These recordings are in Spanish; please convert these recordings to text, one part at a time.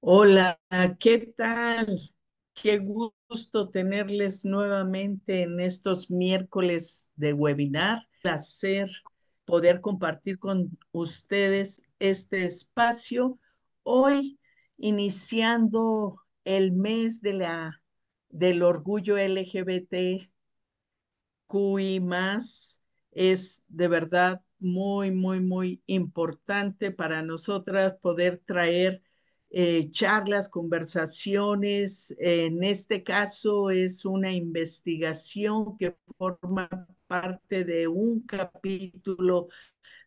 Hola, ¿qué tal? Qué gusto tenerles nuevamente en estos miércoles de webinar. Placer poder compartir con ustedes este espacio. Hoy, iniciando el mes del orgullo LGBT, QI más, es de verdad muy, muy, muy importante para nosotras poder traer charlas, conversaciones. En este caso es una investigación que forma parte de un capítulo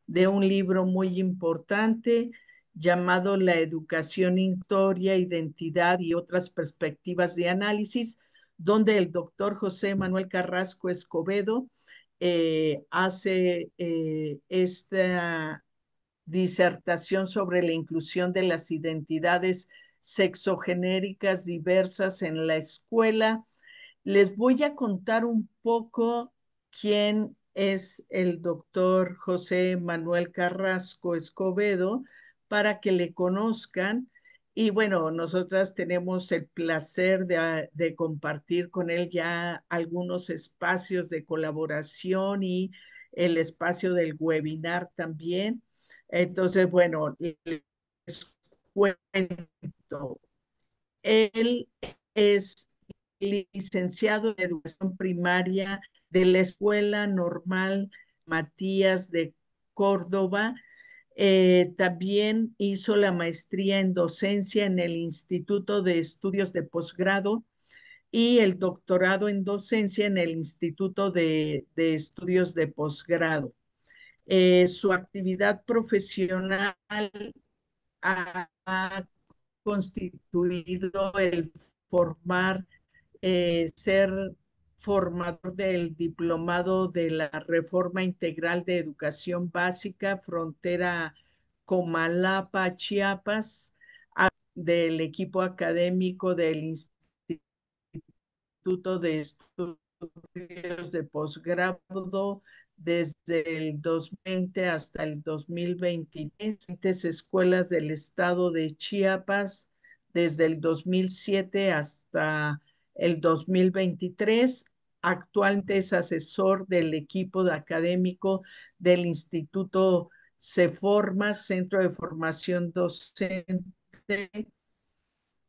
de un libro muy importante llamado La educación, historia, identidad y otras perspectivas de análisis, donde el doctor José Manuel Carrasco Escobedo hace esta disertación sobre la inclusión de las identidades sexogenéricas diversas en la escuela. Les voy a contar un poco quién es el doctor José Manuel Carrasco Escobedo para que le conozcan. Y bueno, nosotras tenemos el placer de compartir con él ya algunos espacios de colaboración y el espacio del webinar también. Entonces, bueno, les cuento. Él es licenciado en educación primaria de la Escuela Normal Matías de Córdoba. También hizo la maestría en docencia en el Instituto de Estudios de Posgrado y el doctorado en docencia en el Instituto de Estudios de Posgrado. Su actividad profesional ha constituido el formar, ser formador del diplomado de la Reforma Integral de Educación Básica, frontera Comalapa, Chiapas, del equipo académico del Instituto de Estudios de Posgrado desde el 2020 hasta el 2023, escuelas del estado de Chiapas desde el 2007 hasta el 2023. Actualmente es asesor del equipo académico del Instituto CEFORMA, Centro de Formación Docente,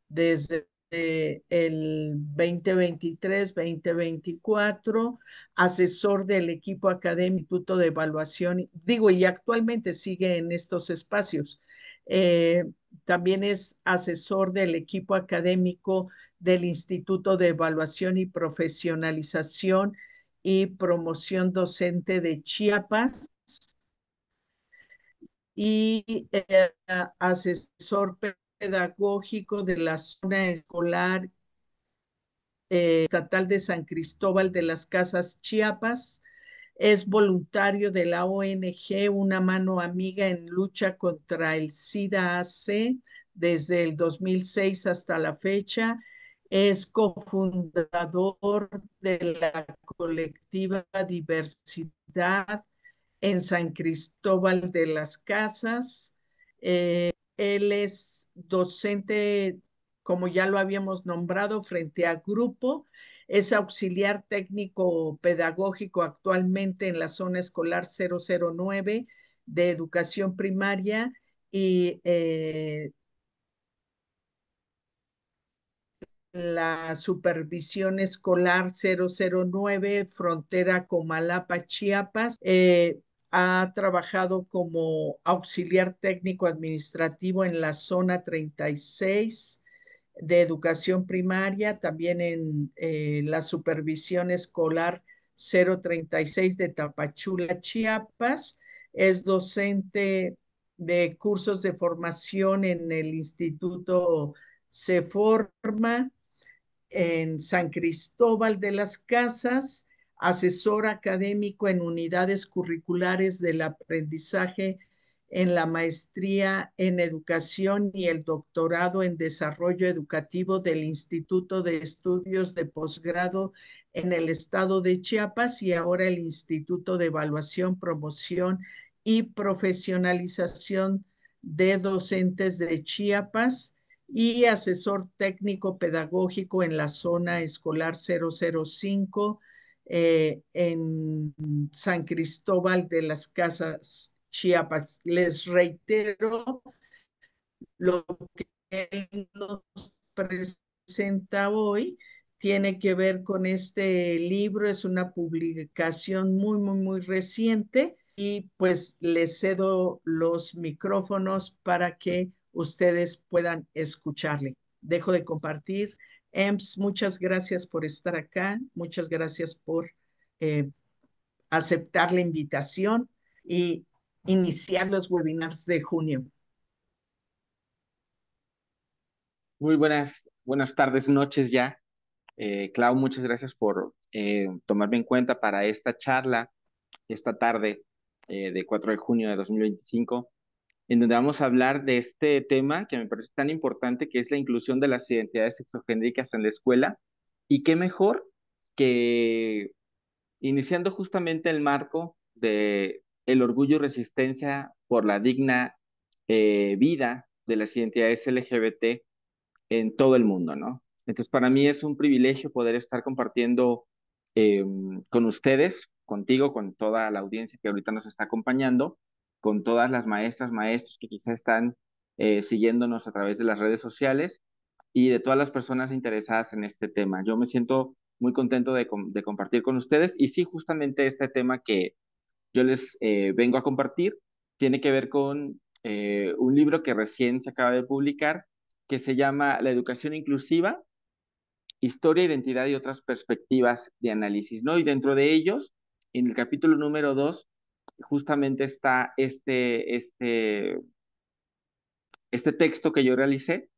desde el 2023-2024, asesor del equipo académico, Instituto de Evaluación, digo, y actualmente sigue en estos espacios. Eh, También es asesor del equipo académico del Instituto de Evaluación y Profesionalización y Promoción Docente de Chiapas y asesor pedagógico de la zona escolar estatal de San Cristóbal de las Casas, Chiapas. Es voluntario de la ONG Una Mano Amiga en lucha contra el SIDA-AC desde el 2006 hasta la fecha. Es cofundador de la colectiva Diversidad en San Cristóbal de las Casas. Él es docente, como ya lo habíamos nombrado, frente a grupo. Es auxiliar técnico pedagógico actualmente en la zona escolar 009 de educación primaria y la supervisión escolar 009, frontera Comalapa, Chiapas. Ha trabajado como auxiliar técnico administrativo en la zona 36 de educación primaria, también en la supervisión escolar 036 de Tapachula, Chiapas. Es docente de cursos de formación en el Instituto Ceforma en San Cristóbal de las Casas, asesor académico en unidades curriculares del aprendizaje en la maestría en educación y el doctorado en desarrollo educativo del Instituto de Estudios de Posgrado en el estado de Chiapas y ahora el Instituto de Evaluación, Promoción y Profesionalización de Docentes de Chiapas. y asesor técnico pedagógico en la zona escolar 005 en San Cristóbal de las Casas, Chiapas. Les reitero lo que él nos presenta hoy. Tiene que ver con este libro, es una publicación muy reciente y pues les cedo los micrófonos para que ustedes puedan escucharle. Dejo de compartir. EMS, muchas gracias por estar acá, muchas gracias por eh, aceptar la invitación y iniciar los webinars de junio. Muy buenas tardes, noches ya. Clau, muchas gracias por tomarme en cuenta para esta charla esta tarde de 4 de junio de 2025, en donde vamos a hablar de este tema que me parece tan importante, que es la inclusión de las identidades sexogenéricas en la escuela. Y qué mejor que iniciando justamente el marco de el orgullo y resistencia por la digna vida de las identidades LGBT en todo el mundo, ¿no? Entonces, para mí es un privilegio poder estar compartiendo con ustedes, contigo, con toda la audiencia que ahorita nos está acompañando, con todas las maestras, maestros que quizá están siguiéndonos a través de las redes sociales y de todas las personas interesadas en este tema. Yo me siento muy contento de compartir con ustedes y sí, justamente este tema que yo les vengo a compartir tiene que ver con un libro que recién se acaba de publicar que se llama La educación inclusiva, historia, identidad y otras perspectivas de análisis, ¿no? Y dentro de ellos, en el capítulo número 2, justamente está este texto que yo realicé,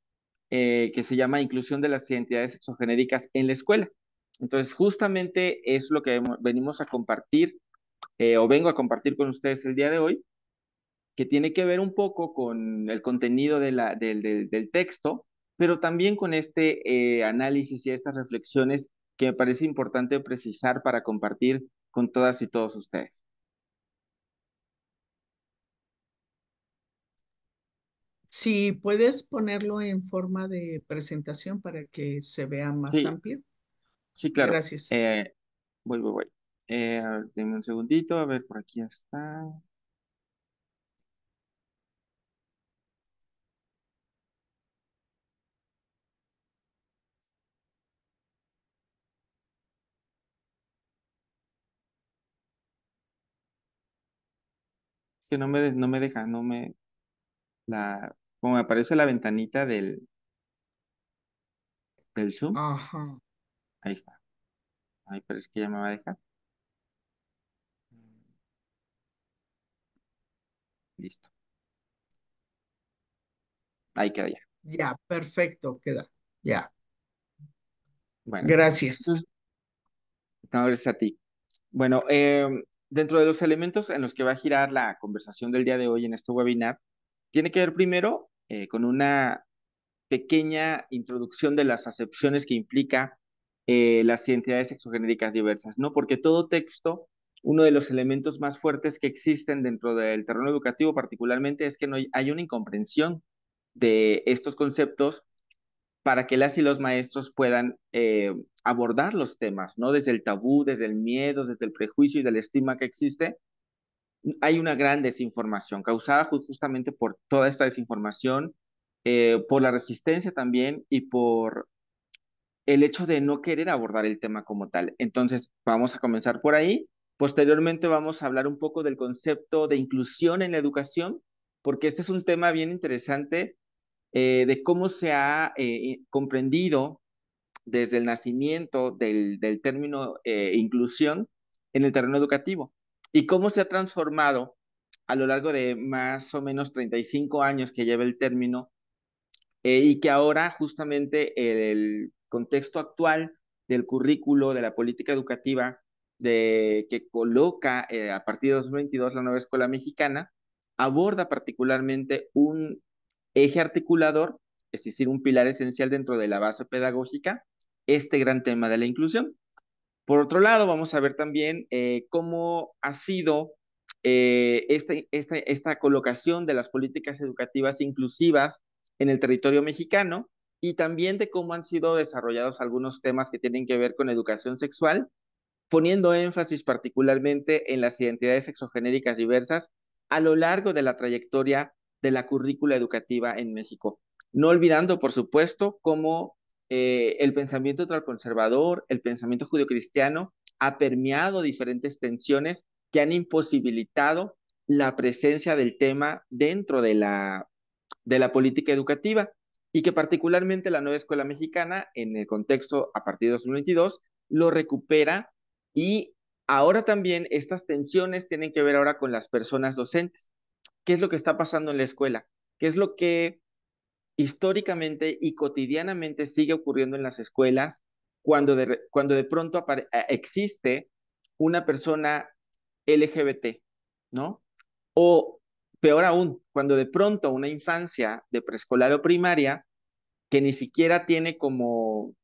que se llama Inclusión de las identidades sexogenéricas en la escuela. Entonces, justamente es lo que venimos a compartir, o vengo a compartir con ustedes el día de hoy, que tiene que ver un poco con el contenido del texto, pero también con este análisis y estas reflexiones que me parece importante precisar para compartir con todas y todos ustedes. Si puedes ponerlo en forma de presentación para que se vea más Sí, amplio. sí, claro. Gracias. Voy. A ver, denme un segundito, a ver, por aquí está. Es que no me deja, como me aparece la ventanita del Zoom, Ajá. ahí está. Ahí parece que ya me va a dejar. Listo. Ahí queda ya. Ya, perfecto, queda. Ya. Bueno, Gracias. entonces, no, gracias a ti. Bueno, dentro de los elementos en los que va a girar la conversación del día de hoy en este webinar, tiene que ver primero con una pequeña introducción de las acepciones que implica las identidades sexogenéricas diversas, ¿no? Porque todo texto, uno de los elementos más fuertes que existen dentro del terreno educativo particularmente es que no hay una incomprensión de estos conceptos para que las y los maestros puedan abordar los temas, ¿no? Desde el tabú, desde el miedo, desde el prejuicio y del estigma que existe, hay una gran desinformación causada justamente por toda esta desinformación, por la resistencia también y por el hecho de no querer abordar el tema como tal. Entonces, vamos a comenzar por ahí. Posteriormente vamos a hablar un poco del concepto de inclusión en la educación, porque este es un tema bien interesante de cómo se ha comprendido desde el nacimiento del término inclusión en el terreno educativo y cómo se ha transformado a lo largo de más o menos 35 años que lleva el término y que ahora justamente el contexto actual del currículo, de la política educativa que coloca a partir de 2022 la nueva escuela mexicana, aborda particularmente un eje articulador, es decir, un pilar esencial dentro de la base pedagógica, este gran tema de la inclusión. Por otro lado, vamos a ver también cómo ha sido esta colocación de las políticas educativas inclusivas en el territorio mexicano y también de cómo han sido desarrollados algunos temas que tienen que ver con educación sexual, poniendo énfasis particularmente en las identidades sexogenéricas diversas a lo largo de la trayectoria de la currícula educativa en México. No olvidando, por supuesto, cómo el pensamiento ultraconservador, el pensamiento judio-cristiano ha permeado diferentes tensiones que han imposibilitado la presencia del tema dentro de la política educativa y que particularmente la nueva escuela mexicana, en el contexto a partir de 2022, lo recupera y ahora también estas tensiones tienen que ver ahora con las personas docentes. ¿Qué es lo que está pasando en la escuela? ¿Qué es lo que históricamente y cotidianamente sigue ocurriendo en las escuelas cuando de pronto existe una persona LGBT, ¿no? O peor aún, cuando de pronto una infancia de preescolar o primaria que ni siquiera tiene como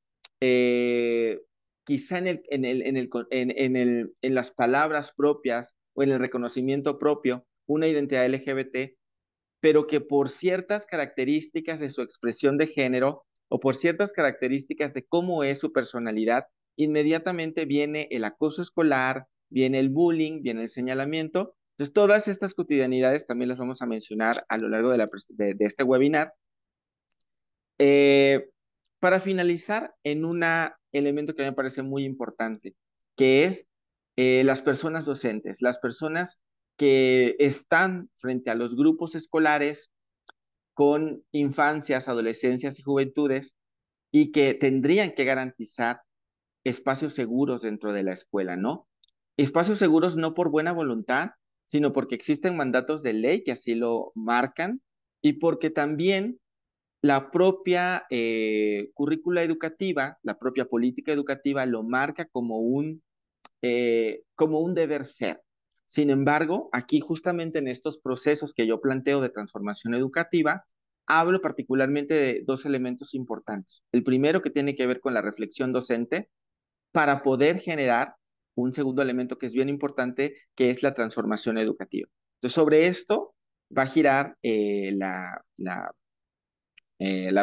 eh, quizá en las palabras propias o en el reconocimiento propio una identidad LGBT, pero que por ciertas características de su expresión de género o por ciertas características de cómo es su personalidad, inmediatamente viene el acoso escolar, viene el bullying, viene el señalamiento. Entonces, todas estas cotidianidades también las vamos a mencionar a lo largo de este webinar. Eh, para finalizar, en un elemento que me parece muy importante, que es las personas docentes, las personas que están frente a los grupos escolares con infancias, adolescencias y juventudes y que tendrían que garantizar espacios seguros dentro de la escuela, ¿no? Espacios seguros no por buena voluntad, sino porque existen mandatos de ley que así lo marcan y porque también la propia currícula educativa, la propia política educativa lo marca como un deber ser. Sin embargo, aquí justamente en estos procesos que yo planteo de transformación educativa, hablo particularmente de dos elementos importantes. El primero que tiene que ver con la reflexión docente para poder generar un segundo elemento que es bien importante, que es la transformación educativa. Entonces, sobre esto va a girar la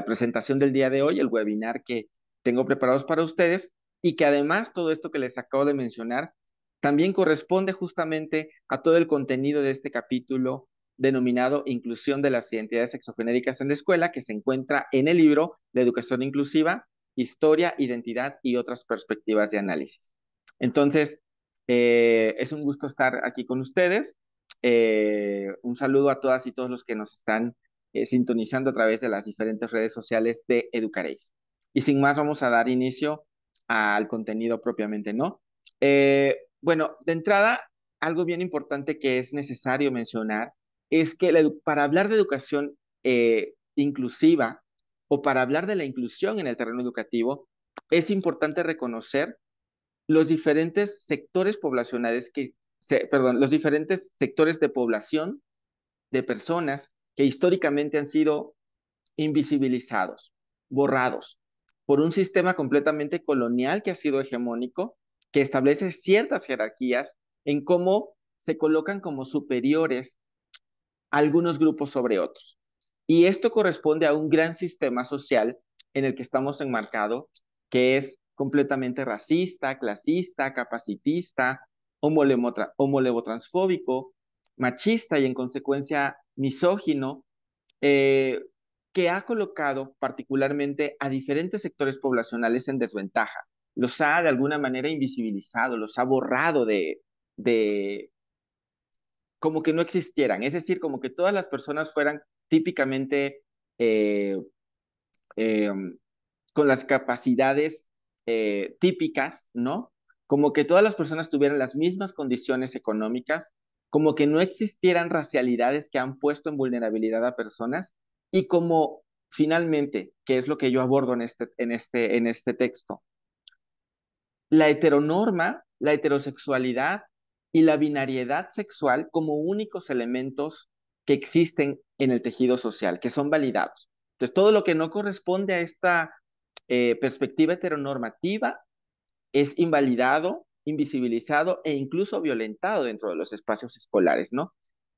presentación del día de hoy, el webinar que tengo preparados para ustedes y que además todo esto que les acabo de mencionar también corresponde justamente a todo el contenido de este capítulo denominado Inclusión de las identidades sexogenéricas en la escuela, que se encuentra en el libro de Educación Inclusiva, Historia, Identidad y otras perspectivas de análisis. Entonces, es un gusto estar aquí con ustedes. Un saludo a todas y todos los que nos están sintonizando a través de las diferentes redes sociales de Educaréis. Y sin más, vamos a dar inicio al contenido propiamente, ¿no? Bueno, de entrada, algo bien importante que es necesario mencionar es que para hablar de educación inclusiva o para hablar de la inclusión en el terreno educativo, es importante reconocer los diferentes sectores poblacionales perdón, los diferentes sectores de población, de personas que históricamente han sido invisibilizados, borrados por un sistema completamente colonial que ha sido hegemónico, que establece ciertas jerarquías en cómo se colocan como superiores algunos grupos sobre otros. Y esto corresponde a un gran sistema social en el que estamos enmarcados, que es completamente racista, clasista, capacitista, homolevotransfóbico, machista y en consecuencia misógino, eh, que ha colocado particularmente a diferentes sectores poblacionales en desventaja. Los ha de alguna manera invisibilizado, los ha borrado de como que no existieran, es decir, como que todas las personas fueran típicamente eh, eh, con las capacidades típicas, ¿no? Como que todas las personas tuvieran las mismas condiciones económicas, como que no existieran racialidades que han puesto en vulnerabilidad a personas y como finalmente, que es lo que yo abordo en este texto, la heteronorma, la heterosexualidad y la binariedad sexual como únicos elementos que existen en el tejido social, que son validados. Entonces, todo lo que no corresponde a esta perspectiva heteronormativa es invalidado, invisibilizado e incluso violentado dentro de los espacios escolares, ¿no?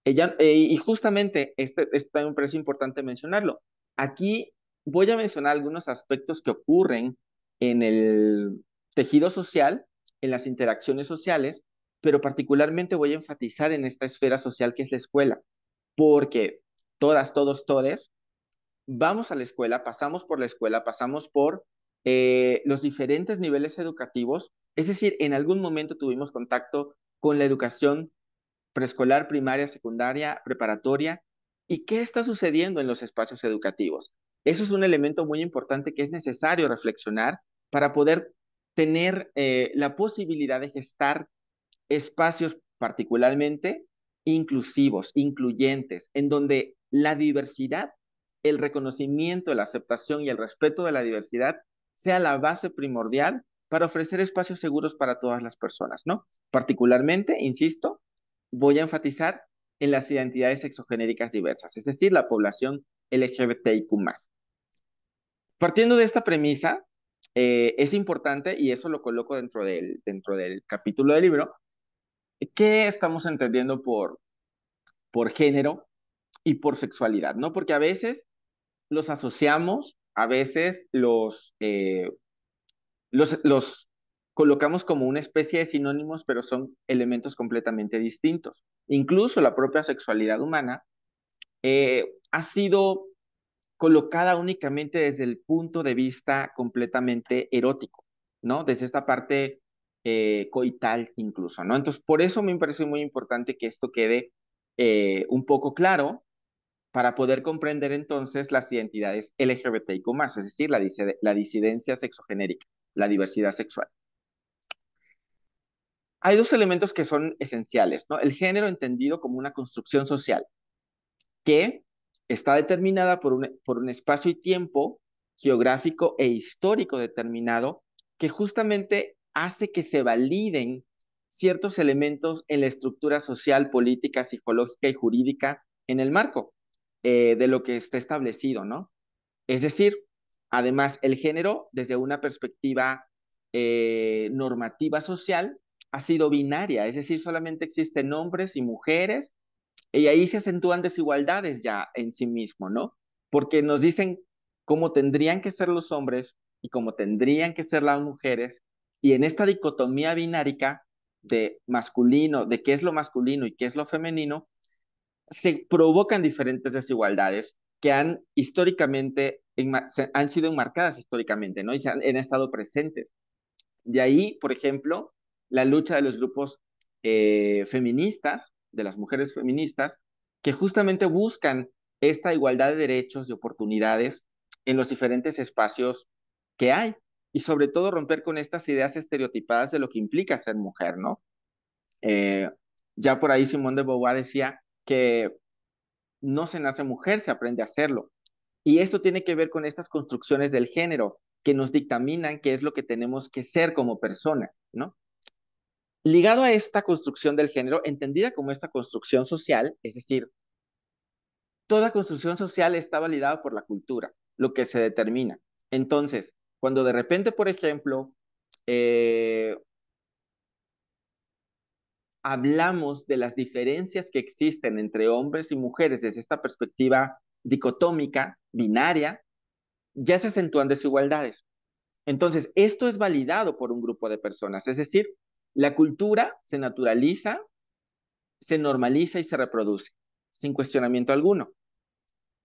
Y justamente, esto también me parece importante mencionarlo, Aquí voy a mencionar algunos aspectos que ocurren en el tejido social, en las interacciones sociales, pero particularmente voy a enfatizar en esta esfera social que es la escuela, porque todas, todos, todes, vamos a la escuela, pasamos por la escuela, pasamos por los diferentes niveles educativos, es decir, en algún momento tuvimos contacto con la educación preescolar, primaria, secundaria, preparatoria, y qué está sucediendo en los espacios educativos. Eso es un elemento muy importante que es necesario reflexionar para poder tener la posibilidad de gestar espacios particularmente inclusivos, incluyentes, en donde la diversidad, el reconocimiento, la aceptación y el respeto de la diversidad sea la base primordial para ofrecer espacios seguros para todas las personas, ¿no? Particularmente, insisto, voy a enfatizar en las identidades sexogenéricas diversas, es decir, la población LGBTIQ+. Partiendo de esta premisa, es importante, y eso lo coloco dentro del capítulo del libro, ¿qué estamos entendiendo por género y por sexualidad? ¿No? Porque a veces los asociamos, a veces los colocamos como una especie de sinónimos, pero son elementos completamente distintos. Incluso la propia sexualidad humana ha sido colocada únicamente desde el punto de vista completamente erótico, ¿no? Desde esta parte coital incluso, ¿no? Entonces, por eso me parece muy importante que esto quede un poco claro para poder comprender entonces las identidades LGBTIQ+, es decir, la disidencia sexogenérica, la diversidad sexual. Hay dos elementos que son esenciales, ¿no? El género entendido como una construcción social, que está determinada por un espacio y tiempo geográfico e histórico determinado que justamente hace que se validen ciertos elementos en la estructura social, política, psicológica y jurídica en el marco de lo que está establecido, ¿no? Es decir, además, el género, desde una perspectiva normativa social, ha sido binaria, es decir, solamente existen hombres y mujeres y ahí se acentúan desigualdades ya en sí mismo, ¿no? Porque nos dicen cómo tendrían que ser los hombres y cómo tendrían que ser las mujeres. Y en esta dicotomía binárica de masculino, de qué es lo masculino y qué es lo femenino, se provocan diferentes desigualdades que han sido enmarcadas históricamente, ¿no? Y han estado presentes. De ahí, por ejemplo, la lucha de los grupos feministas, de las mujeres feministas, que justamente buscan esta igualdad de derechos y oportunidades en los diferentes espacios que hay. Y sobre todo romper con estas ideas estereotipadas de lo que implica ser mujer, ¿no? Eh, ya por ahí Simone de Beauvoir decía que no se nace mujer, se aprende a hacerlo. Y esto tiene que ver con estas construcciones del género que nos dictaminan qué es lo que tenemos que ser como personas, ¿no? Ligado a esta construcción del género, entendida como esta construcción social, es decir, toda construcción social está validada por la cultura, lo que se determina. Entonces, cuando de repente, por ejemplo, eh, hablamos de las diferencias que existen entre hombres y mujeres desde esta perspectiva dicotómica, binaria, ya se acentúan desigualdades. Entonces, esto es validado por un grupo de personas, es decir, la cultura se naturaliza, se normaliza y se reproduce, sin cuestionamiento alguno.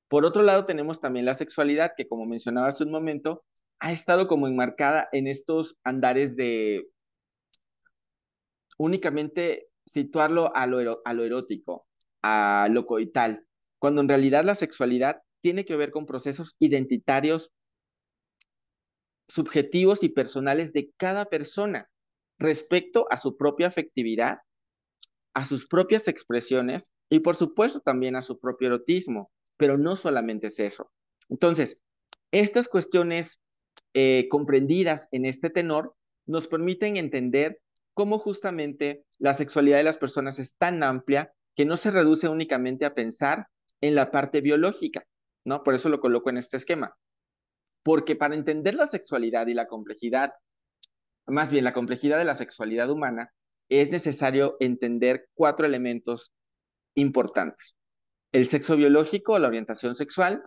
Por otro lado, tenemos también la sexualidad, que como mencionaba hace un momento, ha estado como enmarcada en estos andares de únicamente situarlo a lo erótico, a lo coital, cuando en realidad la sexualidad tiene que ver con procesos identitarios, subjetivos y personales de cada persona respecto a su propia afectividad, a sus propias expresiones y por supuesto también a su propio erotismo, pero no solamente es eso. Entonces, estas cuestiones comprendidas en este tenor nos permiten entender cómo justamente la sexualidad de las personas es tan amplia que no se reduce únicamente a pensar en la parte biológica, ¿no? Por eso lo coloco en este esquema. Porque para entender la sexualidad y la complejidad, más bien la complejidad de la sexualidad humana, es necesario entender cuatro elementos importantes. El sexo biológico, la orientación sexual,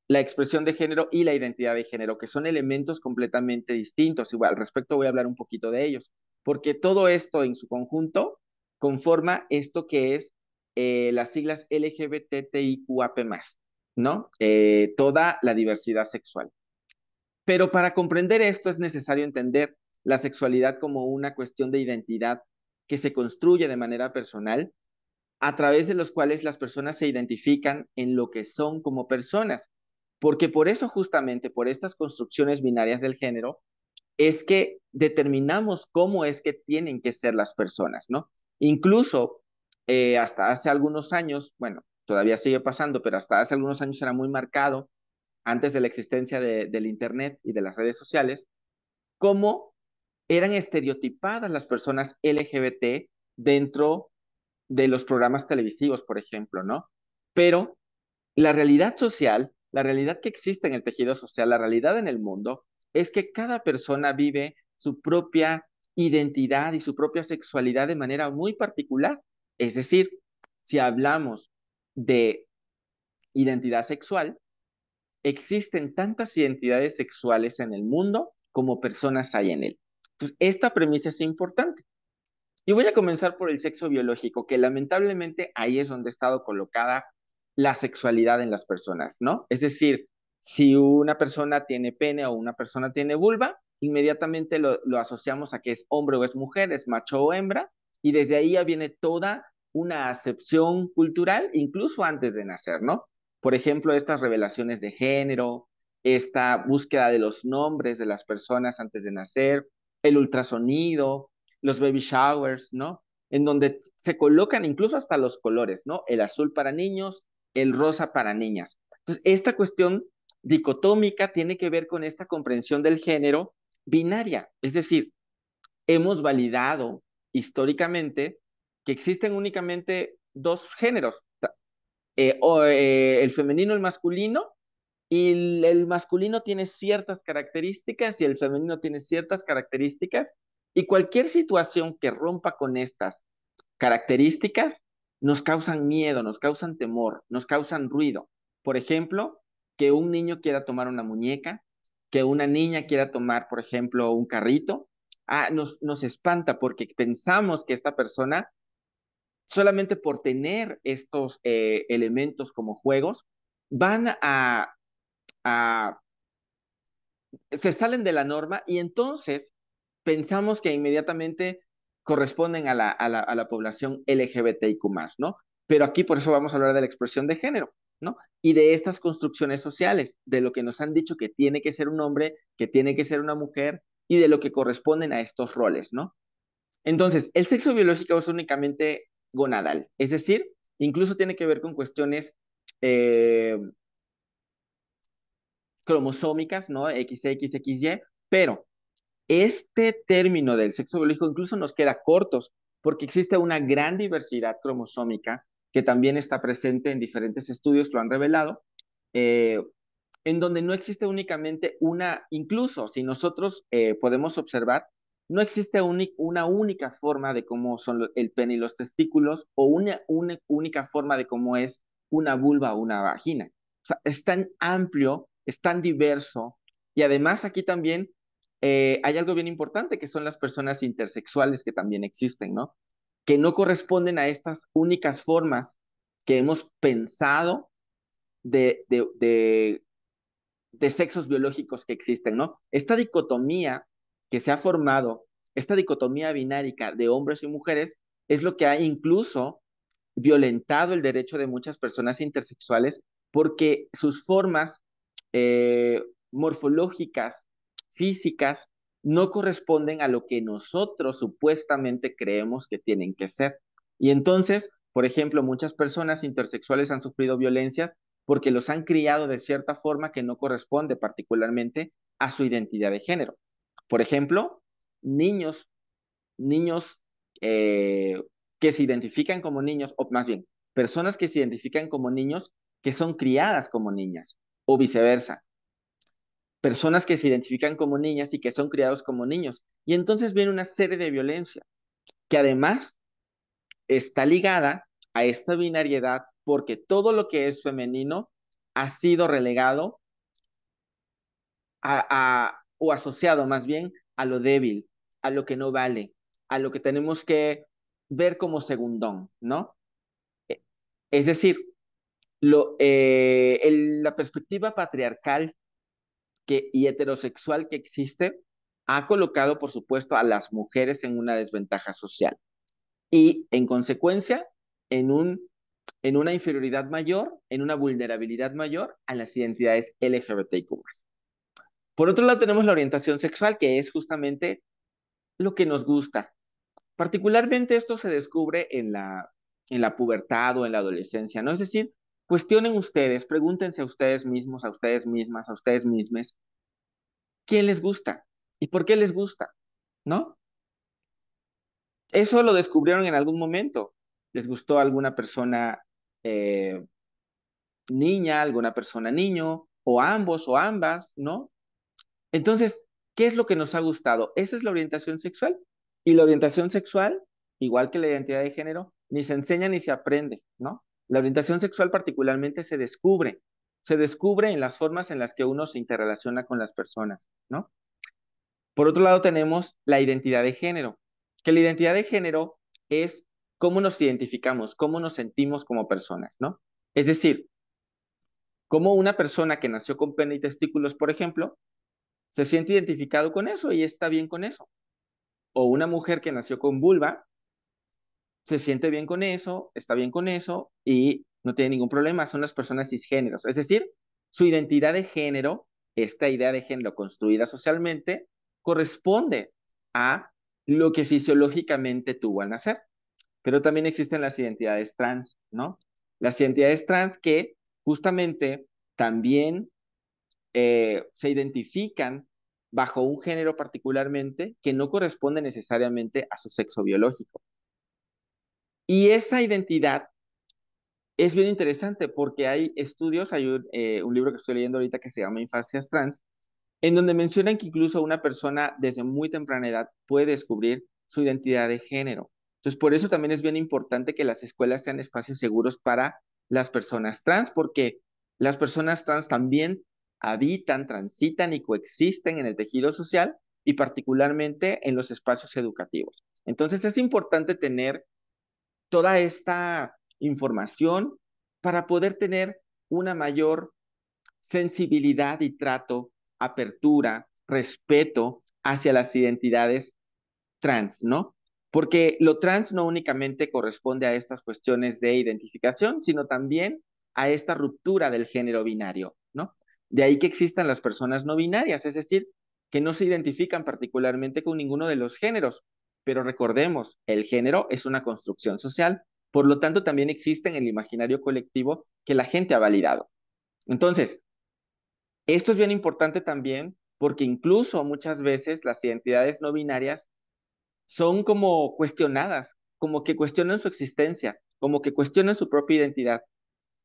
la expresión de género y la identidad de género, que son elementos completamente distintos. Igual, al respecto voy a hablar un poquito de ellos, porque todo esto en su conjunto conforma esto que es las siglas LGBTIQAP+, ¿no? Toda la diversidad sexual. Pero para comprender esto es necesario entender la sexualidad como una cuestión de identidad que se construye de manera personal, a través de los cuales las personas se identifican en lo que son como personas. Porque por eso justamente, por estas construcciones binarias del género, es que determinamos cómo es que tienen que ser las personas, ¿no? Incluso hasta hace algunos años, bueno, todavía sigue pasando, pero hasta hace algunos años era muy marcado, antes de la existencia del Internet y de las redes sociales, cómo eran estereotipadas las personas LGBT dentro de los programas televisivos, por ejemplo, ¿no? Pero la realidad social, la realidad que existe en el tejido social, la realidad en el mundo, es que cada persona vive su propia identidad y su propia sexualidad de manera muy particular. Es decir, si hablamos de identidad sexual, existen tantas identidades sexuales en el mundo como personas hay en él. Entonces, esta premisa es importante. Y voy a comenzar por el sexo biológico, que lamentablemente ahí es donde ha estado colocada la sexualidad en las personas, ¿no? Es decir, si una persona tiene pene o una persona tiene vulva, inmediatamente lo asociamos a que es hombre o es mujer, es macho o hembra, y desde ahí ya viene toda una acepción cultural, incluso antes de nacer, ¿no? Por ejemplo, estas revelaciones de género, esta búsqueda de los nombres de las personas antes de nacer, el ultrasonido, los baby showers, ¿no? En donde se colocan incluso hasta los colores, ¿no? El azul para niños, el rosa para niñas. Entonces, esta cuestión dicotómica tiene que ver con esta comprensión del género binaria, es decir, hemos validado históricamente que existen únicamente dos géneros, el femenino y el masculino, y el masculino tiene ciertas características y el femenino tiene ciertas características, y cualquier situación que rompa con estas características nos causan miedo, nos causan temor, nos causan ruido. Por ejemplo, que un niño quiera tomar una muñeca, que una niña quiera tomar, por ejemplo, un carrito, nos espanta porque pensamos que esta persona, solamente por tener estos elementos como juegos, van a se salen de la norma y entonces pensamos que inmediatamente corresponden a la población LGBTIQ+, ¿no? Pero aquí por eso vamos a hablar de la expresión de género, ¿no? Y de estas construcciones sociales, de lo que nos han dicho que tiene que ser un hombre, que tiene que ser una mujer, y de lo que corresponden a estos roles, ¿no? Entonces, el sexo biológico es únicamente gonadal, es decir, incluso tiene que ver con cuestiones eh, cromosómicas, ¿no? XX, XY, pero este término del sexo biológico incluso nos queda cortos porque existe una gran diversidad cromosómica que también está presente en diferentes estudios, lo han revelado, eh, en donde no existe únicamente una, incluso si nosotros podemos observar, no existe una única forma de cómo son el pene y los testículos o una única forma de cómo es una vulva o una vagina. O sea, es tan amplio, es tan diverso y además aquí también hay algo bien importante que son las personas intersexuales que también existen, ¿no? Que no corresponden a estas únicas formas que hemos pensado de sexos biológicos que existen, ¿no? Esta dicotomía que se ha formado, esta dicotomía binárica de hombres y mujeres, es lo que ha incluso violentado el derecho de muchas personas intersexuales porque sus formas morfológicas, físicas, no corresponden a lo que nosotros supuestamente creemos que tienen que ser. Y entonces, por ejemplo, muchas personas intersexuales han sufrido violencias porque los han criado de cierta forma que no corresponde particularmente a su identidad de género. Por ejemplo, niños, niños que se identifican como niños, o más bien, personas que se identifican como niños que son criadas como niñas, o viceversa, personas que se identifican como niñas y que son criados como niños. Y entonces viene una serie de violencia que además está ligada a esta binariedad porque todo lo que es femenino ha sido relegado o asociado más bien a lo débil, a lo que no vale, a lo que tenemos que ver como segundón, ¿no? Es decir, la perspectiva patriarcal y heterosexual que existe ha colocado, por supuesto, a las mujeres en una desventaja social y, en consecuencia, en en una inferioridad mayor, en una vulnerabilidad mayor a las identidades LGBTIQ+. Por otro lado, tenemos la orientación sexual, que es justamente lo que nos gusta. Particularmente esto se descubre en la pubertad o en la adolescencia, ¿no? Es decir, cuestionen ustedes, pregúntense a ustedes mismos, a ustedes mismas, a ustedes mismos, ¿quién les gusta? ¿Y por qué les gusta? ¿No? Eso lo descubrieron en algún momento. ¿Les gustó alguna persona eh, niña, alguna persona niño, o ambos o ambas, ¿no? Entonces, ¿qué es lo que nos ha gustado? Esa es la orientación sexual. Y la orientación sexual, igual que la identidad de género, ni se enseña ni se aprende, ¿no? La orientación sexual particularmente se descubre en las formas en las que uno se interrelaciona con las personas, ¿no? Por otro lado, tenemos la identidad de género, que la identidad de género es cómo nos identificamos, cómo nos sentimos como personas, ¿no? Es decir, cómo una persona que nació con pene y testículos, por ejemplo, se siente identificado con eso y está bien con eso. O una mujer que nació con vulva, se siente bien con eso, está bien con eso y no tiene ningún problema. Son las personas cisgéneros. Es decir, su identidad de género, esta idea de género construida socialmente, corresponde a lo que fisiológicamente tuvo al nacer. Pero también existen las identidades trans, ¿no? Las identidades trans que justamente también se identifican bajo un género particularmente que no corresponde necesariamente a su sexo biológico. Y esa identidad es bien interesante porque hay estudios, hay un libro que estoy leyendo ahorita que se llama Infancias Trans, en donde mencionan que incluso una persona desde muy temprana edad puede descubrir su identidad de género. Entonces, por eso también es bien importante que las escuelas sean espacios seguros para las personas trans, porque las personas trans también habitan, transitan y coexisten en el tejido social y particularmente en los espacios educativos. Entonces, es importante tener toda esta información para poder tener una mayor sensibilidad y trato, apertura, respeto hacia las identidades trans, ¿no? Porque lo trans no únicamente corresponde a estas cuestiones de identificación, sino también a esta ruptura del género binario, ¿no? De ahí que existan las personas no binarias, es decir, que no se identifican particularmente con ninguno de los géneros. Pero recordemos, el género es una construcción social, por lo tanto también existe en el imaginario colectivo que la gente ha validado. Entonces, esto es bien importante también porque incluso muchas veces las identidades no binarias son como cuestionadas, como que cuestionan su existencia, como que cuestionan su propia identidad,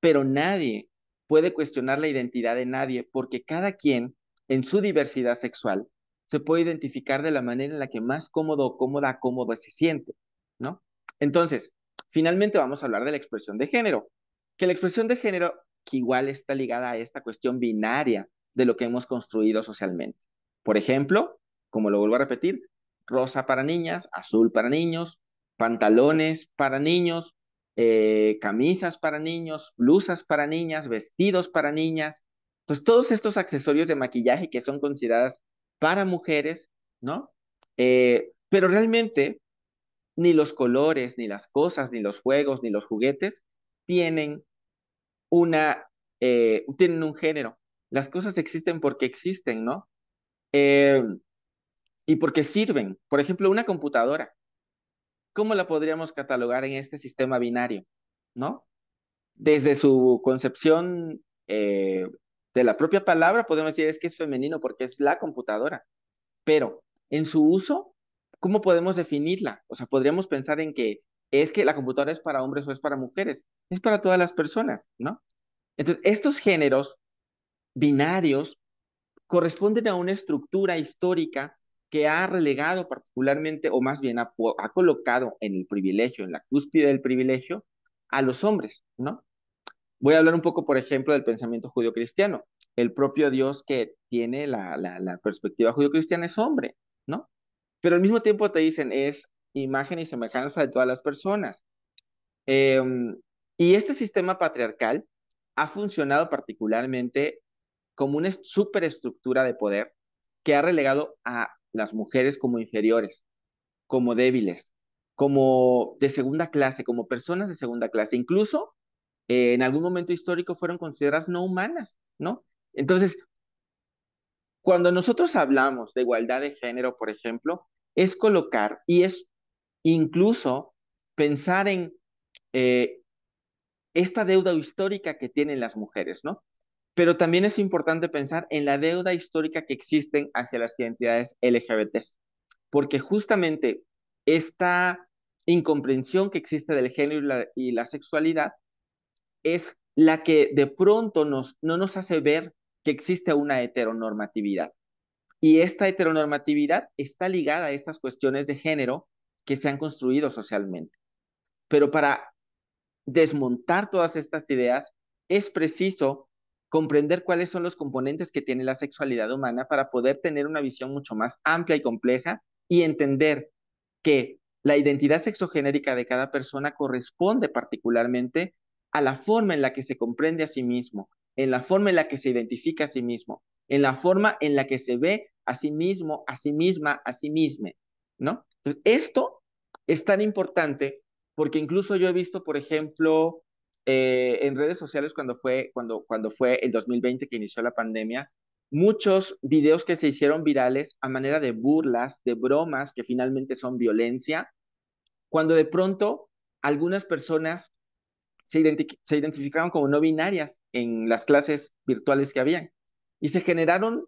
pero nadie puede cuestionar la identidad de nadie porque cada quien en su diversidad sexual se puede identificar de la manera en la que más cómodo, cómoda, cómodo se siente, ¿no? Entonces, finalmente vamos a hablar de la expresión de género, que la expresión de género que igual está ligada a esta cuestión binaria de lo que hemos construido socialmente. Por ejemplo, como lo vuelvo a repetir, rosa para niñas, azul para niños, pantalones para niños, camisas para niños, blusas para niñas, vestidos para niñas. Pues todos estos accesorios de maquillaje que son consideradas para mujeres, ¿no? Pero realmente ni los colores, ni las cosas, ni los juegos, ni los juguetes tienen tienen un género. Las cosas existen porque existen, ¿no? Eh, y porque sirven. Por ejemplo, una computadora. ¿Cómo la podríamos catalogar en este sistema binario? ¿No? Desde su concepción de la propia palabra, podemos decir es que es femenino porque es la computadora, pero en su uso, ¿cómo podemos definirla? O sea, podríamos pensar en que es que la computadora es para hombres o es para mujeres, es para todas las personas, ¿no? Entonces, estos géneros binarios corresponden a una estructura histórica que ha relegado particularmente, o más bien ha colocado en el privilegio, en la cúspide del privilegio, a los hombres, ¿no? Voy a hablar un poco, por ejemplo, del pensamiento judio-cristiano. El propio Dios que tiene la perspectiva judio-cristiana es hombre, ¿no? Pero al mismo tiempo te dicen, es imagen y semejanza de todas las personas. Eh, y este sistema patriarcal ha funcionado particularmente como una superestructura de poder que ha relegado a las mujeres como inferiores, como débiles, como de segunda clase, como personas de segunda clase. Incluso en algún momento histórico fueron consideradas no humanas, ¿no? Entonces, cuando nosotros hablamos de igualdad de género, por ejemplo, es colocar y es incluso pensar en eh, esta deuda histórica que tienen las mujeres, ¿no? Pero también es importante pensar en la deuda histórica que existen hacia las identidades LGBT, porque justamente esta incomprensión que existe del género y la sexualidad es la que de pronto no nos hace ver que existe una heteronormatividad. Y esta heteronormatividad está ligada a estas cuestiones de género que se han construido socialmente. Pero para desmontar todas estas ideas, es preciso comprender cuáles son los componentes que tiene la sexualidad humana para poder tener una visión mucho más amplia y compleja y entender que la identidad sexogenérica de cada persona corresponde particularmente a la forma en la que se comprende a sí mismo, en la forma en la que se identifica a sí mismo, en la forma en la que se ve a sí mismo, a sí misma, a sí misma, ¿no? Entonces, esto es tan importante porque incluso yo he visto, por ejemplo, en redes sociales cuando fue el 2020 que inició la pandemia, muchos videos que se hicieron virales a manera de burlas, de bromas que finalmente son violencia, cuando de pronto algunas personas se identificaron como no binarias en las clases virtuales que habían y se generaron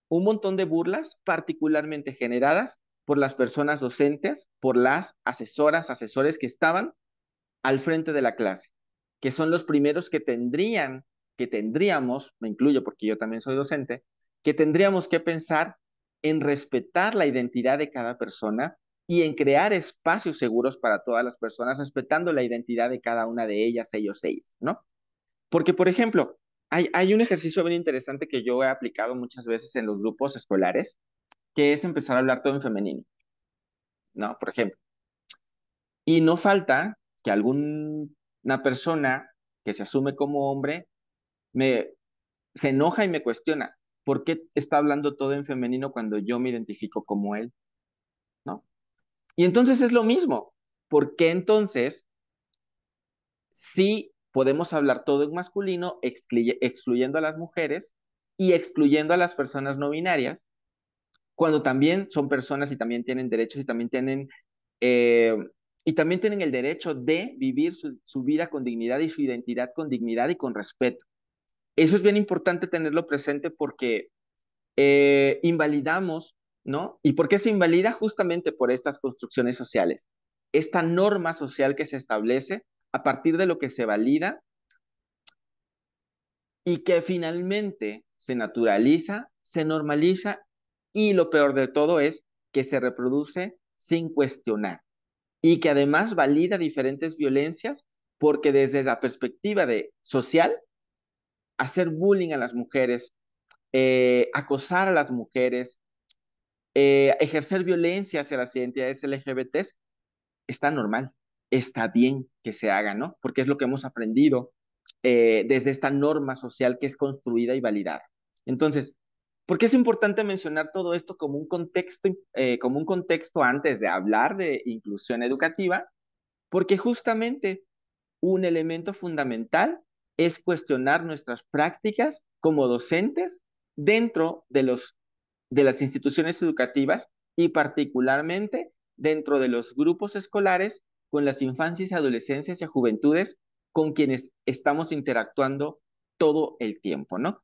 un montón de burlas particularmente generadas por las personas docentes, por las asesoras, asesores que estaban al frente de la clase, que son los primeros que tendríamos, me incluyo porque yo también soy docente, que tendríamos que pensar en respetar la identidad de cada persona y en crear espacios seguros para todas las personas, respetando la identidad de cada una de ellas, ellos, ¿no? Porque, por ejemplo, hay un ejercicio bien interesante que yo he aplicado muchas veces en los grupos escolares, que es empezar a hablar todo en femenino, ¿no? Por ejemplo, y no falta que alguna persona que se asume como hombre me, se enoja y me cuestiona, ¿por qué está hablando todo en femenino cuando yo me identifico como él? ¿No? Y entonces es lo mismo. ¿Por qué entonces sí podemos hablar todo en masculino, excluyendo a las mujeres y excluyendo a las personas no binarias, cuando también son personas y también tienen derechos eh, y también tienen el derecho de vivir su vida con dignidad y su identidad con dignidad y con respeto? Eso es bien importante tenerlo presente porque invalidamos, ¿no? ¿Y por qué se invalida? Justamente por estas construcciones sociales. Esta norma social que se establece a partir de lo que se valida y que finalmente se naturaliza, se normaliza y lo peor de todo es que se reproduce sin cuestionar y que además valida diferentes violencias porque desde la perspectiva de social, hacer bullying a las mujeres, acosar a las mujeres, ejercer violencia hacia las identidades LGBT está normal, está bien que se haga, ¿no? Porque es lo que hemos aprendido desde esta norma social que es construida y validada. Entonces, ¿por qué es importante mencionar todo esto como un contexto antes de hablar de inclusión educativa? Porque justamente un elemento fundamental es cuestionar nuestras prácticas como docentes dentro de las instituciones educativas y particularmente dentro de los grupos escolares con las infancias, adolescencias y juventudes con quienes estamos interactuando todo el tiempo, ¿no?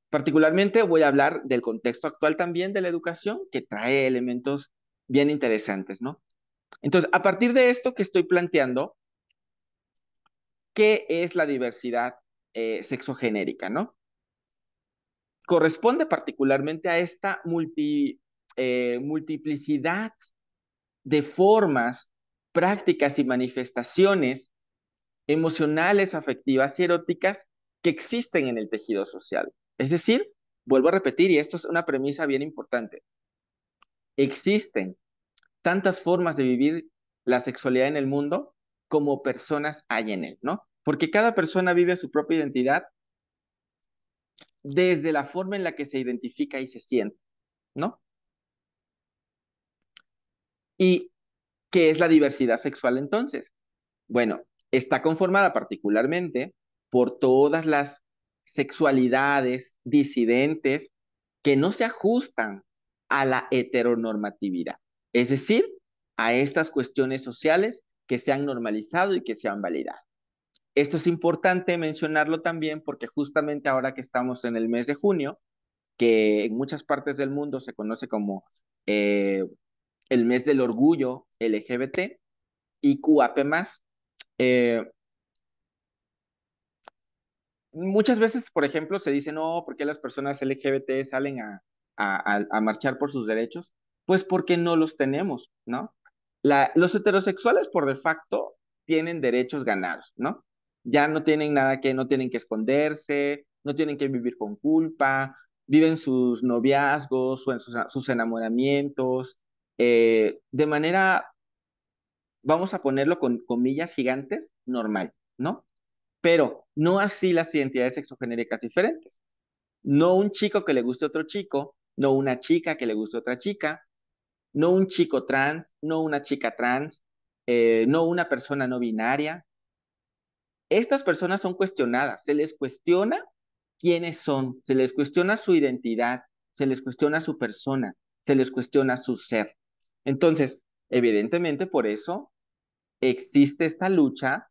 Particularmente voy a hablar del contexto actual también de la educación que trae elementos bien interesantes, ¿no? Entonces, a partir de esto que estoy planteando, ¿qué es la diversidad sexogenérica, no? Corresponde particularmente a esta multiplicidad de formas, prácticas y manifestaciones emocionales, afectivas y eróticas que existen en el tejido social. Es decir, vuelvo a repetir, y esto es una premisa bien importante, existen tantas formas de vivir la sexualidad en el mundo como personas hay en él, ¿no? Porque cada persona vive su propia identidad desde la forma en la que se identifica y se siente, ¿no? ¿Y qué es la diversidad sexual entonces? Bueno, está conformada particularmente por todas las sexualidades disidentes que no se ajustan a la heteronormatividad, es decir, a estas cuestiones sociales que se han normalizado y que se han validado. Esto es importante mencionarlo también porque justamente ahora que estamos en el mes de junio, que en muchas partes del mundo se conoce como eh, el mes del orgullo LGBT y QAP+, eh, muchas veces, por ejemplo, se dice, no, ¿por qué las personas LGBT salen a marchar por sus derechos? Pues porque no los tenemos, ¿no? Los heterosexuales por de facto tienen derechos ganados, ¿no? Ya no tienen nada que, no tienen que esconderse, no tienen que vivir con culpa, viven sus noviazgos o en sus enamoramientos, de manera, vamos a ponerlo con comillas gigantes, normal, ¿no? Pero no así las identidades sexogenéricas diferentes. No un chico que le guste a otro chico, no una chica que le guste a otra chica, no un chico trans, no una chica trans, no una persona no binaria. Estas personas son cuestionadas, se les cuestiona quiénes son, se les cuestiona su identidad, se les cuestiona su persona, se les cuestiona su ser. Entonces, evidentemente por eso existe esta lucha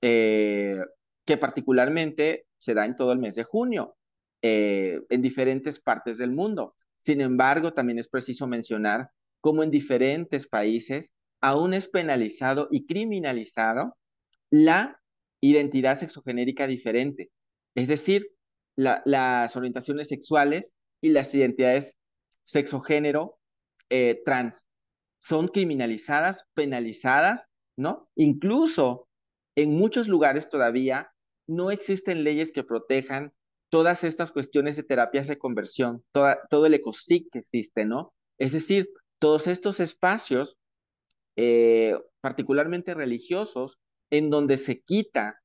eh, que particularmente se da en todo el mes de junio, en diferentes partes del mundo. Sin embargo, también es preciso mencionar cómo en diferentes países aún es penalizado y criminalizado la identidad sexogenérica diferente, es decir, las orientaciones sexuales y las identidades sexogénero trans son criminalizadas, penalizadas, ¿no? Incluso en muchos lugares todavía no existen leyes que protejan todas estas cuestiones de terapias de conversión, todo el ecosistema que existe, ¿no? Es decir, todos estos espacios, particularmente religiosos, en donde se quita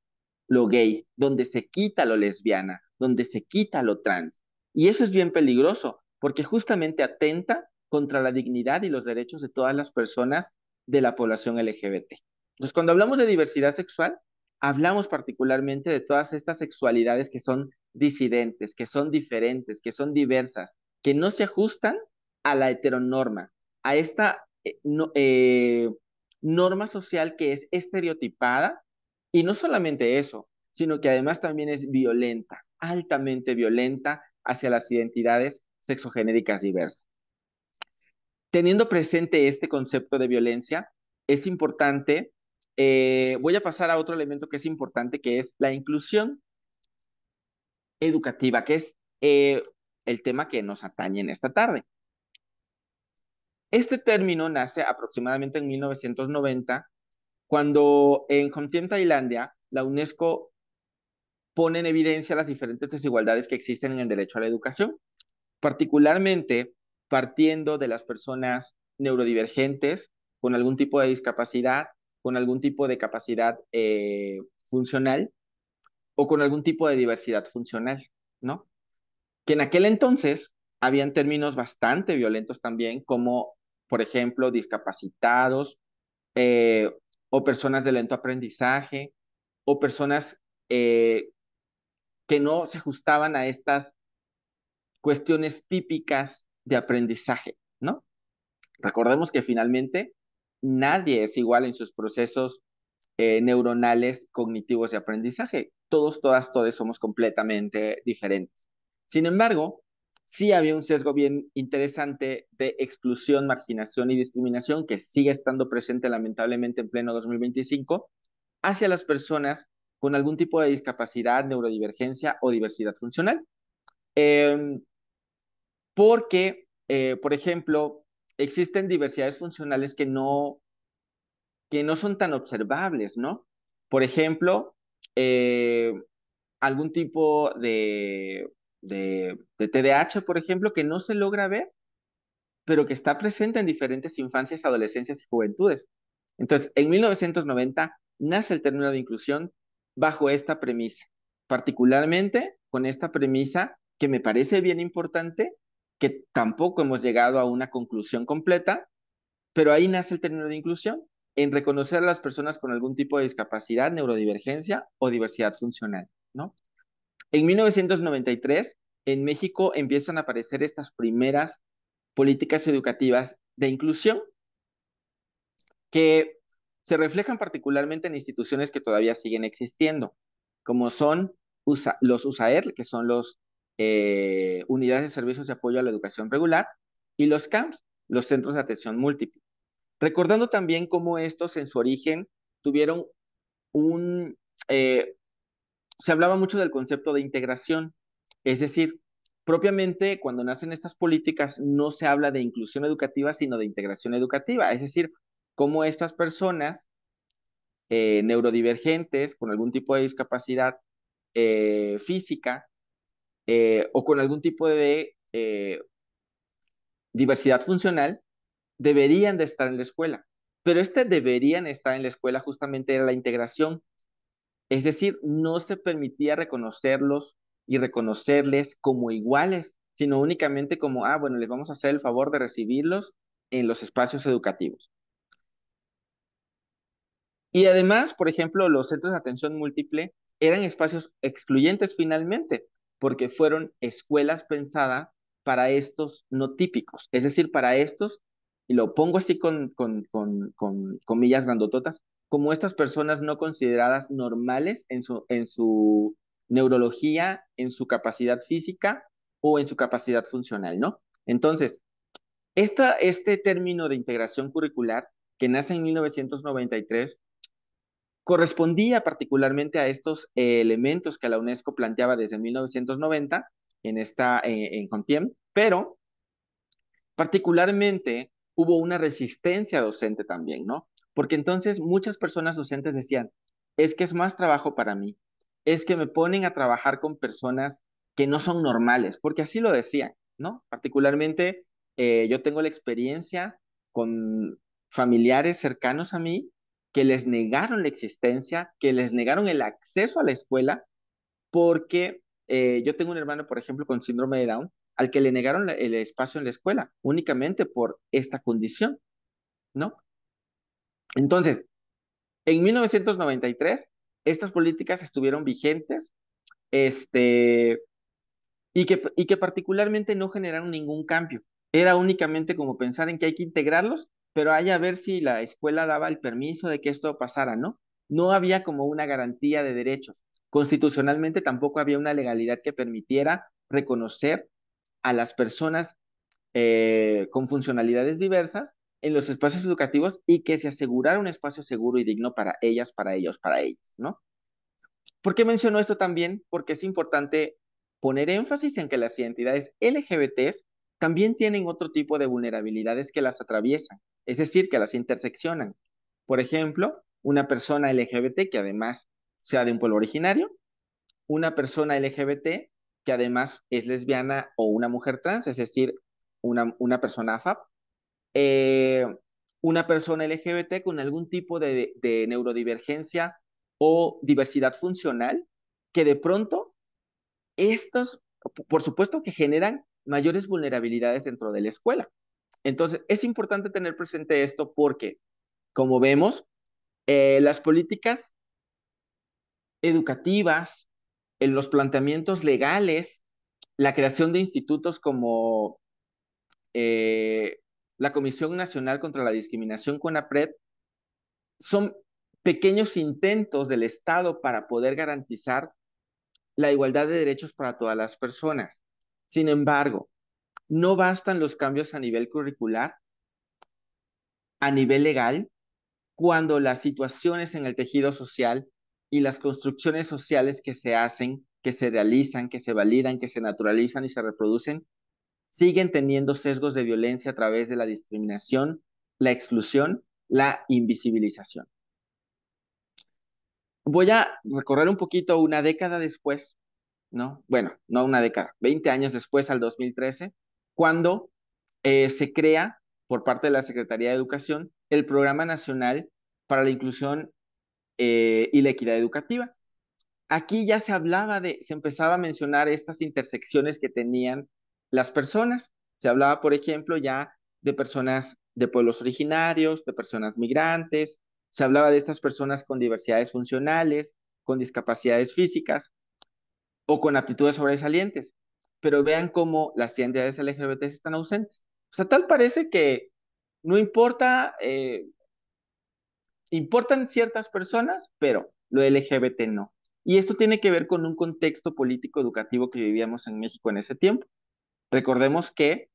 lo gay, donde se quita lo lesbiana, donde se quita lo trans. Y eso es bien peligroso, porque justamente atenta contra la dignidad y los derechos de todas las personas de la población LGBT. Entonces, cuando hablamos de diversidad sexual, hablamos particularmente de todas estas sexualidades que son disidentes, que son diferentes, que son diversas, que no se ajustan a la heteronorma, a esta norma social que es estereotipada y no solamente eso, sino que además también es violenta, altamente violenta hacia las identidades sexogenéricas diversas. Teniendo presente este concepto de violencia, es importante, voy a pasar a otro elemento que es importante, que es la inclusión educativa, que es el tema que nos atañe en esta tarde. Este término nace aproximadamente en 1990, cuando en Jomtien, Tailandia, la UNESCO pone en evidencia las diferentes desigualdades que existen en el derecho a la educación, particularmente partiendo de las personas neurodivergentes con algún tipo de discapacidad, con algún tipo de capacidad funcional o con algún tipo de diversidad funcional, ¿no? Que en aquel entonces habían términos bastante violentos también, como, por ejemplo, discapacitados eh, o personas de lento aprendizaje o personas que no se ajustaban a estas cuestiones típicas de aprendizaje, ¿no? Recordemos que finalmente nadie es igual en sus procesos neuronales cognitivos de aprendizaje. Todos, todas, todos somos completamente diferentes. Sin embargo, sí había un sesgo bien interesante de exclusión, marginación y discriminación que sigue estando presente lamentablemente en pleno 2025 hacia las personas con algún tipo de discapacidad, neurodivergencia o diversidad funcional. Eh, Porque, por ejemplo, existen diversidades funcionales que no son tan observables, ¿no? Por ejemplo, eh, algún tipo de TDAH, por ejemplo, que no se logra ver, pero que está presente en diferentes infancias, adolescencias y juventudes. Entonces, en 1990 nace el término de inclusión bajo esta premisa, particularmente con esta premisa que me parece bien importante, que tampoco hemos llegado a una conclusión completa, pero ahí nace el término de inclusión, en reconocer a las personas con algún tipo de discapacidad, neurodivergencia o diversidad funcional, ¿no? En 1993, en México empiezan a aparecer estas primeras políticas educativas de inclusión que se reflejan particularmente en instituciones que todavía siguen existiendo, como son los USAER, que son los Unidades de Servicios de Apoyo a la Educación Regular, y los CAMPS, los Centros de Atención Múltiple. Recordando también cómo estos en su origen tuvieron un, eh, se hablaba mucho del concepto de integración, es decir, propiamente cuando nacen estas políticas no se habla de inclusión educativa, sino de integración educativa, es decir, cómo estas personas neurodivergentes con algún tipo de discapacidad física o con algún tipo de diversidad funcional deberían de estar en la escuela. Pero este deberían estar en la escuela justamente era la integración. Es decir, no se permitía reconocerlos y reconocerles como iguales, sino únicamente como, ah, bueno, les vamos a hacer el favor de recibirlos en los espacios educativos. Y además, por ejemplo, los centros de atención múltiple eran espacios excluyentes finalmente, porque fueron escuelas pensadas para estos no típicos, es decir, para estos, y lo pongo así con comillas grandototas, como estas personas no consideradas normales en su neurología, en su capacidad física o en su capacidad funcional, ¿no? Entonces, este término de integración curricular, que nace en 1993, correspondía particularmente a estos elementos que la UNESCO planteaba desde 1990 en CONTIEM, pero particularmente hubo una resistencia docente también, ¿no? Porque entonces muchas personas docentes decían, es que es más trabajo para mí, es que me ponen a trabajar con personas que no son normales, porque así lo decían, ¿no? Particularmente yo tengo la experiencia con familiares cercanos a mí que les negaron la existencia, que les negaron el acceso a la escuela porque yo tengo un hermano, por ejemplo, con síndrome de Down, al que le negaron el espacio en la escuela únicamente por esta condición, ¿no? Entonces, en 1993, estas políticas estuvieron vigentes, este, y que particularmente no generaron ningún cambio. Era únicamente como pensar en que hay que integrarlos, pero hay a ver si la escuela daba el permiso de que esto pasara, ¿no? No había como una garantía de derechos. Constitucionalmente tampoco había una legalidad que permitiera reconocer a las personas con funcionalidades diversas en los espacios educativos y que se asegurara un espacio seguro y digno para ellas, para ellos, para ellas, ¿no? ¿Por qué menciono esto también? Porque es importante poner énfasis en que las identidades LGBTs también tienen otro tipo de vulnerabilidades que las atraviesan, es decir, que las interseccionan. Por ejemplo, una persona LGBT que además sea de un pueblo originario, una persona LGBT que además es lesbiana o una mujer trans, es decir, una persona AFAP, eh, una persona LGBT con algún tipo de neurodivergencia o diversidad funcional, que de pronto estos, por supuesto que generan mayores vulnerabilidades dentro de la escuela. Entonces, es importante tener presente esto porque, como vemos, las políticas educativas, en los planteamientos legales, la creación de institutos como eh, la Comisión Nacional contra la Discriminación, CONAPRED, son pequeños intentos del Estado para poder garantizar la igualdad de derechos para todas las personas. Sin embargo, no bastan los cambios a nivel curricular, a nivel legal, cuando las situaciones en el tejido social y las construcciones sociales que se hacen, que se realizan, que se validan, que se naturalizan y se reproducen, siguen teniendo sesgos de violencia a través de la discriminación, la exclusión, la invisibilización. voy a recorrer un poquito una década después, ¿no? Bueno, no una década, 20 años después, al 2013, cuando se crea por parte de la Secretaría de Educación el Programa Nacional para la Inclusión y la Equidad Educativa. Aquí ya se empezaba a mencionar estas intersecciones que tenían las personas. Se hablaba, por ejemplo, ya de personas de pueblos originarios, de personas migrantes, se hablaba de estas personas con diversidades funcionales, con discapacidades físicas o con aptitudes sobresalientes. Pero vean cómo las identidades LGBT están ausentes. O sea, tal parece que no importa, importan ciertas personas, pero lo LGBT no. Y esto tiene que ver con un contexto político educativo que vivíamos en México en ese tiempo. Recordemos que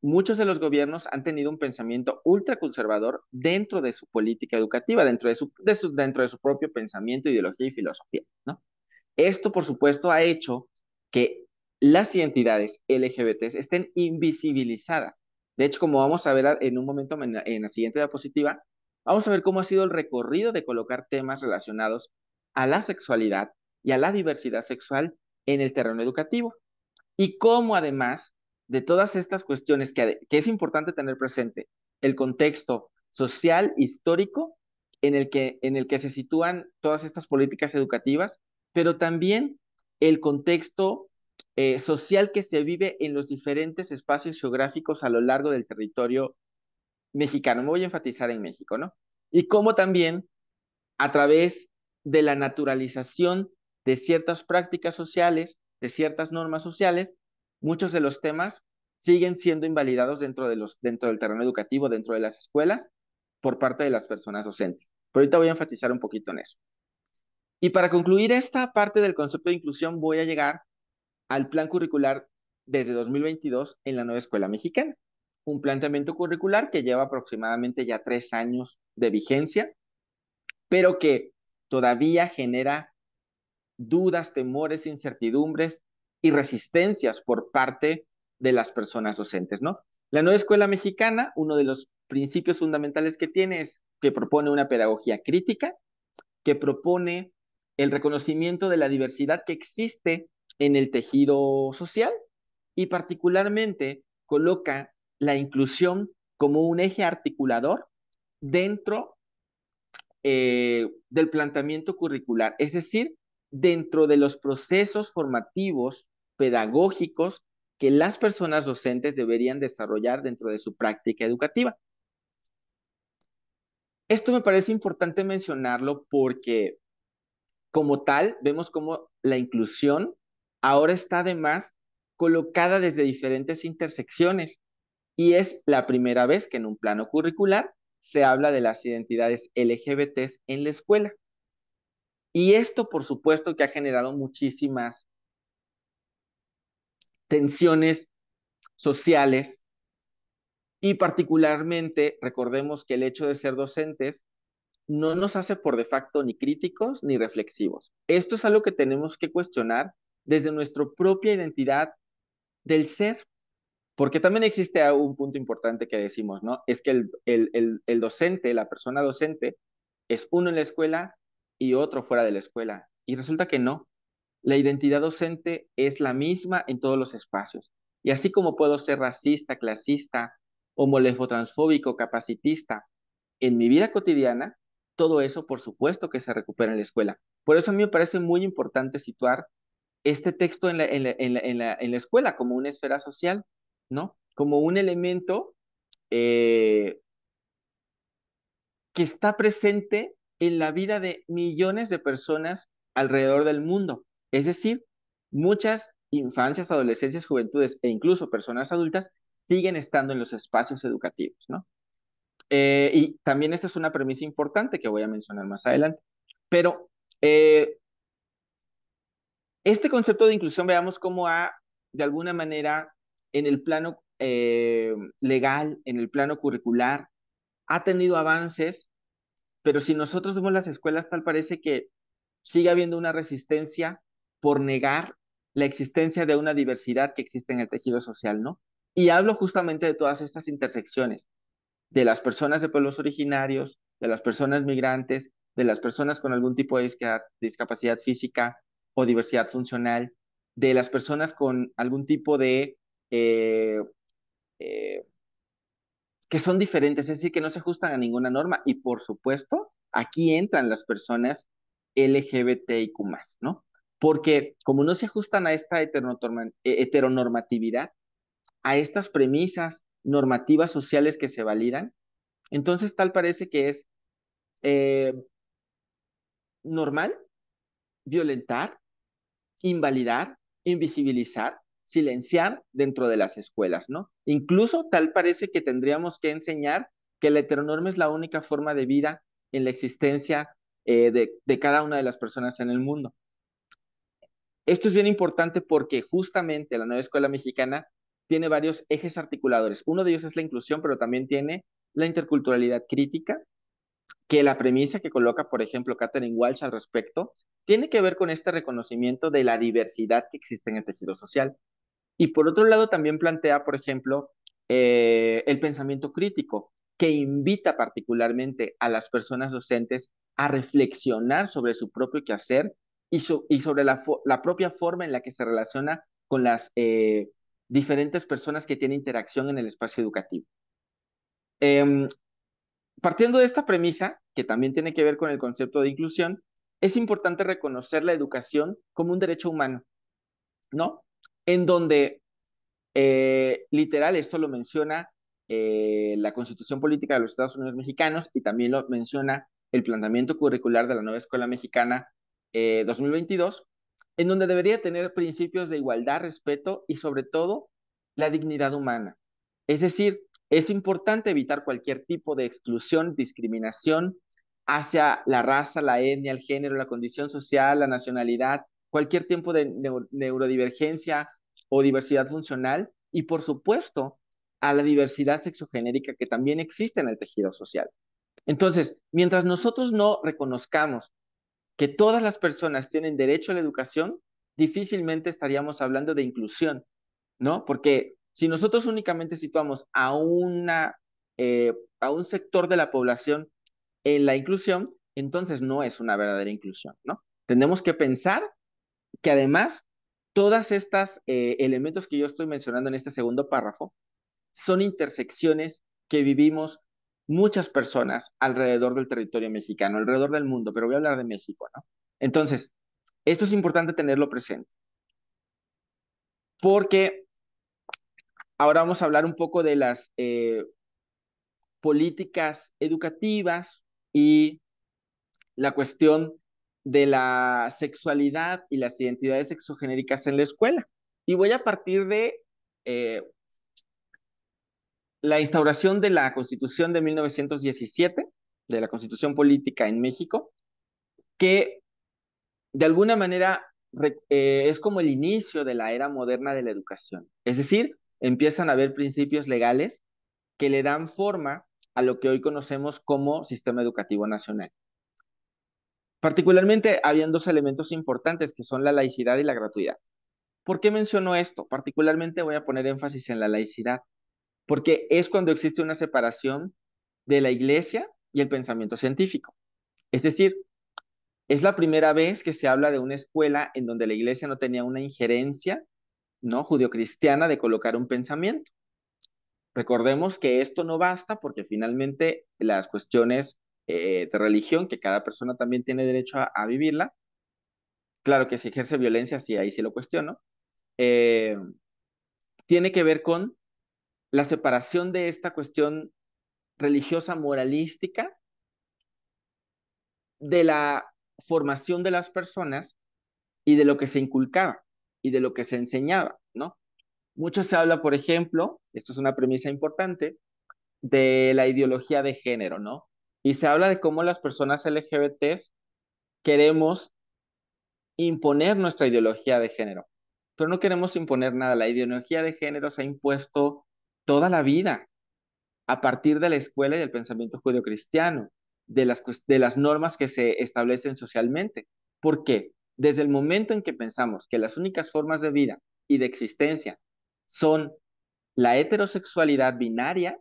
muchos de los gobiernos han tenido un pensamiento ultraconservador dentro de su política educativa, dentro de su propio pensamiento, ideología y filosofía, ¿no? Esto, por supuesto, ha hecho que las identidades LGBT estén invisibilizadas. De hecho, como vamos a ver en un momento en la siguiente diapositiva, vamos a ver cómo ha sido el recorrido de colocar temas relacionados a la sexualidad y a la diversidad sexual en el terreno educativo. Y cómo además de todas estas cuestiones que es importante tener presente, el contexto social, histórico, en el que se sitúan todas estas políticas educativas, pero también el contexto social que se vive en los diferentes espacios geográficos a lo largo del territorio mexicano. Me voy a enfatizar en México, ¿no? Y cómo también a través de la naturalización de ciertas prácticas sociales, de ciertas normas sociales, muchos de los temas siguen siendo invalidados dentro del terreno educativo, dentro de las escuelas, por parte de las personas docentes. Pero ahorita voy a enfatizar un poquito en eso. Y para concluir esta parte del concepto de inclusión, voy a llegar al plan curricular desde 2022 en la nueva escuela mexicana. Un planteamiento curricular que lleva aproximadamente ya 3 años de vigencia, pero que todavía genera dudas, temores, incertidumbres y resistencias por parte de las personas docentes, ¿no? La nueva escuela mexicana, uno de los principios fundamentales que tiene es que propone una pedagogía crítica, que propone el reconocimiento de la diversidad que existe en el tejido social y particularmente coloca la inclusión como un eje articulador dentro del planteamiento curricular, es decir, dentro de los procesos formativos, pedagógicos que las personas docentes deberían desarrollar dentro de su práctica educativa. Esto me parece importante mencionarlo porque como tal vemos como la inclusión ahora está además colocada desde diferentes intersecciones y es la primera vez que en un plano curricular se habla de las identidades LGBTs en la escuela. Y esto, por supuesto, que ha generado muchísimas tensiones sociales y particularmente recordemos que el hecho de ser docentes no nos hace por de facto ni críticos ni reflexivos. Esto es algo que tenemos que cuestionar desde nuestra propia identidad del ser, porque también existe un punto importante que decimos, ¿no? Es que el docente, la persona docente, es uno en la escuela y otro fuera de la escuela. Y resulta que no. La identidad docente es la misma en todos los espacios. Y así como puedo ser racista, clasista, transfóbico, capacitista en mi vida cotidiana, todo eso por supuesto que se recupera en la escuela. Por eso a mí me parece muy importante situar este texto en la escuela como una esfera social, ¿no? Como un elemento eh, que está presente en la vida de millones de personas alrededor del mundo. Es decir, muchas infancias, adolescencias, juventudes e incluso personas adultas siguen estando en los espacios educativos, ¿no? Y también esta es una premisa importante que voy a mencionar más adelante. Pero este concepto de inclusión, veamos cómo ha, de alguna manera, en el plano legal, en el plano curricular, ha tenido avances, pero si nosotros vemos las escuelas, tal parece que sigue habiendo una resistencia por negar la existencia de una diversidad que existe en el tejido social, ¿no? Y hablo justamente de todas estas intersecciones, de las personas de pueblos originarios, de las personas migrantes de las personas con algún tipo de discapacidad física o diversidad funcional, de las personas con algún tipo de eh, eh, que son diferentes, es decir, que no se ajustan a ninguna norma. Y por supuesto, aquí entran las personas LGBTIQ+, ¿no? Porque como no se ajustan a esta heteronormatividad, a estas premisas normativas sociales que se validan, entonces tal parece que es eh, normal violentar, invalidar, invisibilizar, silenciar dentro de las escuelas, ¿no? Incluso tal parece que tendríamos que enseñar que la heteronorma es la única forma de vida en la existencia de cada una de las personas en el mundo. Esto es bien importante porque justamente la nueva escuela mexicana tiene varios ejes articuladores. Uno de ellos es la inclusión, pero también tiene la interculturalidad crítica, que la premisa que coloca, por ejemplo, Katherine Walsh al respecto, tiene que ver con este reconocimiento de la diversidad que existe en el tejido social. Y por otro lado, también plantea, por ejemplo, el pensamiento crítico, que invita particularmente a las personas docentes a reflexionar sobre su propio quehacer y sobre la propia forma en la que se relaciona con las diferentes personas que tienen interacción en el espacio educativo. Em, Partiendo de esta premisa, que también tiene que ver con el concepto de inclusión, es importante reconocer la educación como un derecho humano, ¿no? En donde, literal, esto lo menciona la Constitución Política de los Estados Unidos Mexicanos y también lo menciona el planteamiento curricular de la nueva Escuela Mexicana 2022, en donde debería tener principios de igualdad, respeto y sobre todo la dignidad humana. Es decir, es importante evitar cualquier tipo de exclusión, discriminación hacia la raza, la etnia, el género, la condición social, la nacionalidad, cualquier tipo de neurodivergencia o diversidad funcional y, por supuesto, a la diversidad sexogenérica que también existe en el tejido social. Entonces, mientras nosotros no reconozcamos que todas las personas tienen derecho a la educación, difícilmente estaríamos hablando de inclusión, ¿no? Porque si nosotros únicamente situamos a un sector de la población en la inclusión, entonces no es una verdadera inclusión, ¿no? Tenemos que pensar que además todas estas elementos que yo estoy mencionando en este segundo párrafo son intersecciones que vivimos muchas personas alrededor del territorio mexicano, alrededor del mundo, pero voy a hablar de México, ¿no? Entonces, esto es importante tenerlo presente, porque ahora vamos a hablar un poco de las políticas educativas y la cuestión de la sexualidad y las identidades sexogenéricas en la escuela. Y voy a partir de eh, la instauración de la Constitución de 1917, de la Constitución Política en México, que de alguna manera es como el inicio de la era moderna de la educación. Es decir, empiezan a haber principios legales que le dan forma a lo que hoy conocemos como Sistema Educativo Nacional. Particularmente, habían dos elementos importantes que son la laicidad y la gratuidad. ¿Por qué menciono esto? Particularmente voy a poner énfasis en la laicidad, porque es cuando existe una separación de la iglesia y el pensamiento científico. Es decir, es la primera vez que se habla de una escuela en donde la iglesia no tenía una injerencia, ¿no? Judio-cristiana de colocar un pensamiento. Recordemos que esto no basta porque finalmente las cuestiones de religión, que cada persona también tiene derecho a vivirla, claro que si ejerce violencia, sí, ahí sí lo cuestiono, eh, tiene que ver con la separación de esta cuestión religiosa moralística de la formación de las personas y de lo que se inculcaba y de lo que se enseñaba, ¿no? Mucho se habla, por ejemplo, esto es una premisa importante, de la ideología de género, ¿no? Y se habla de cómo las personas LGBTs queremos imponer nuestra ideología de género, pero no queremos imponer nada. La ideología de género se ha impuesto toda la vida a partir de la escuela y del pensamiento judeocristiano, de las normas que se establecen socialmente. ¿Por qué? Desde el momento en que pensamos que las únicas formas de vida y de existencia son la heterosexualidad binaria,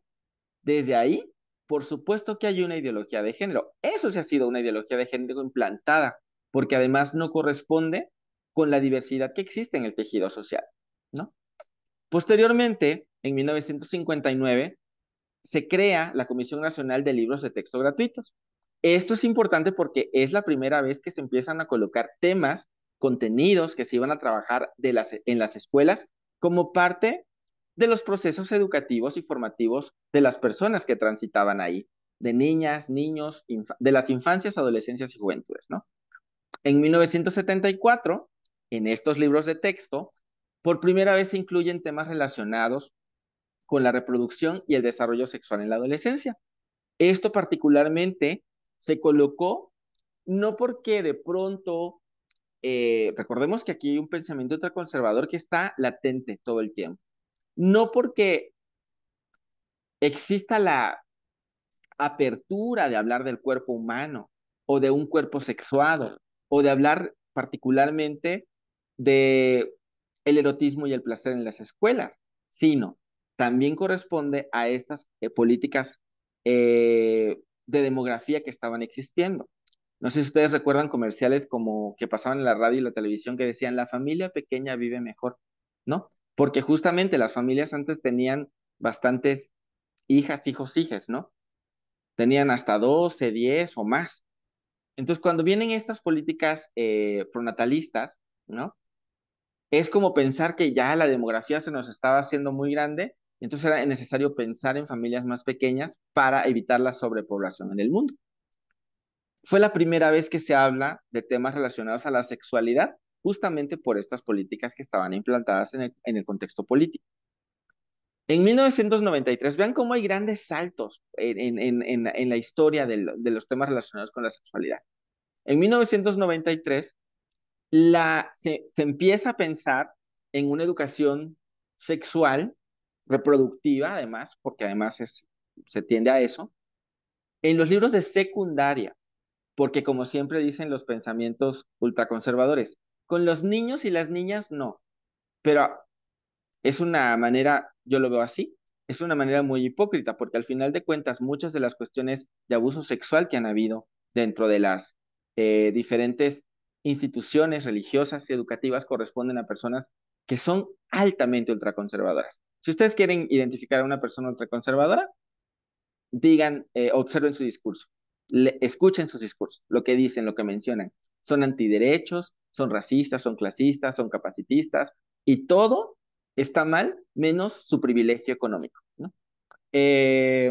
desde ahí Por supuesto que hay una ideología de género. Eso sí ha sido una ideología de género implantada, porque además no corresponde con la diversidad que existe en el tejido social, ¿no? Posteriormente, en 1959, se crea la Comisión Nacional de Libros de Texto Gratuitos. Esto es importante porque es la primera vez que se empiezan a colocar temas, contenidos que se iban a trabajar en las escuelas como parte de los procesos educativos y formativos de las personas que transitaban ahí, de niñas, niños, de las infancias, adolescencias y juventudes, ¿no? En 1974, en estos libros de texto, por primera vez se incluyen temas relacionados con la reproducción y el desarrollo sexual en la adolescencia. Esto particularmente se colocó no porque de pronto, recordemos que aquí hay un pensamiento ultraconservador que está latente todo el tiempo, no porque exista la apertura de hablar del cuerpo humano o de un cuerpo sexuado o de hablar particularmente de el erotismo y el placer en las escuelas, sino también corresponde a estas políticas de demografía que estaban existiendo. No sé si ustedes recuerdan comerciales como que pasaban en la radio y la televisión que decían la familia pequeña vive mejor, ¿no? Porque justamente las familias antes tenían bastantes hijas, hijos, hijas, ¿no? Tenían hasta 12, 10 o más. Entonces, cuando vienen estas políticas pronatalistas, ¿no? Es como pensar que ya la demografía se nos estaba haciendo muy grande, entonces era necesario pensar en familias más pequeñas para evitar la sobrepoblación en el mundo. Fue la primera vez que se habla de temas relacionados a la sexualidad, justamente por estas políticas que estaban implantadas en el contexto político. En 1993, vean cómo hay grandes saltos en la historia de los temas relacionados con la sexualidad. En 1993, se empieza a pensar en una educación sexual, reproductiva, además, porque además se tiende a eso, en los libros de secundaria, porque como siempre dicen los pensamientos ultraconservadores, con los niños y las niñas no, pero es una manera, yo lo veo así, es una manera muy hipócrita, porque al final de cuentas muchas de las cuestiones de abuso sexual que han habido dentro de las diferentes instituciones religiosas y educativas corresponden a personas que son altamente ultraconservadoras. Si ustedes quieren identificar a una persona ultraconservadora, digan, observen su discurso, escuchen sus discursos, lo que dicen, lo que mencionan. Son antiderechos, son racistas, son clasistas, son capacitistas, y todo está mal menos su privilegio económico, ¿no? Eh,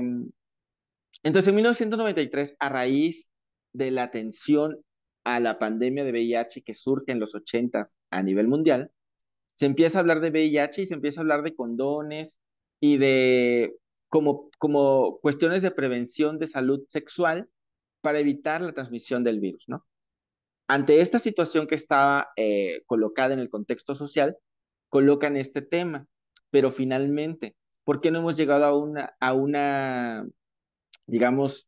entonces, en 1993, a raíz de la atención a la pandemia de VIH que surge en los 80 a nivel mundial, se empieza a hablar de VIH y se empieza a hablar de condones y de como cuestiones de prevención de salud sexual para evitar la transmisión del virus, ¿no? Ante esta situación que estaba colocada en el contexto social, colocan este tema, pero finalmente, ¿por qué no hemos llegado a una digamos,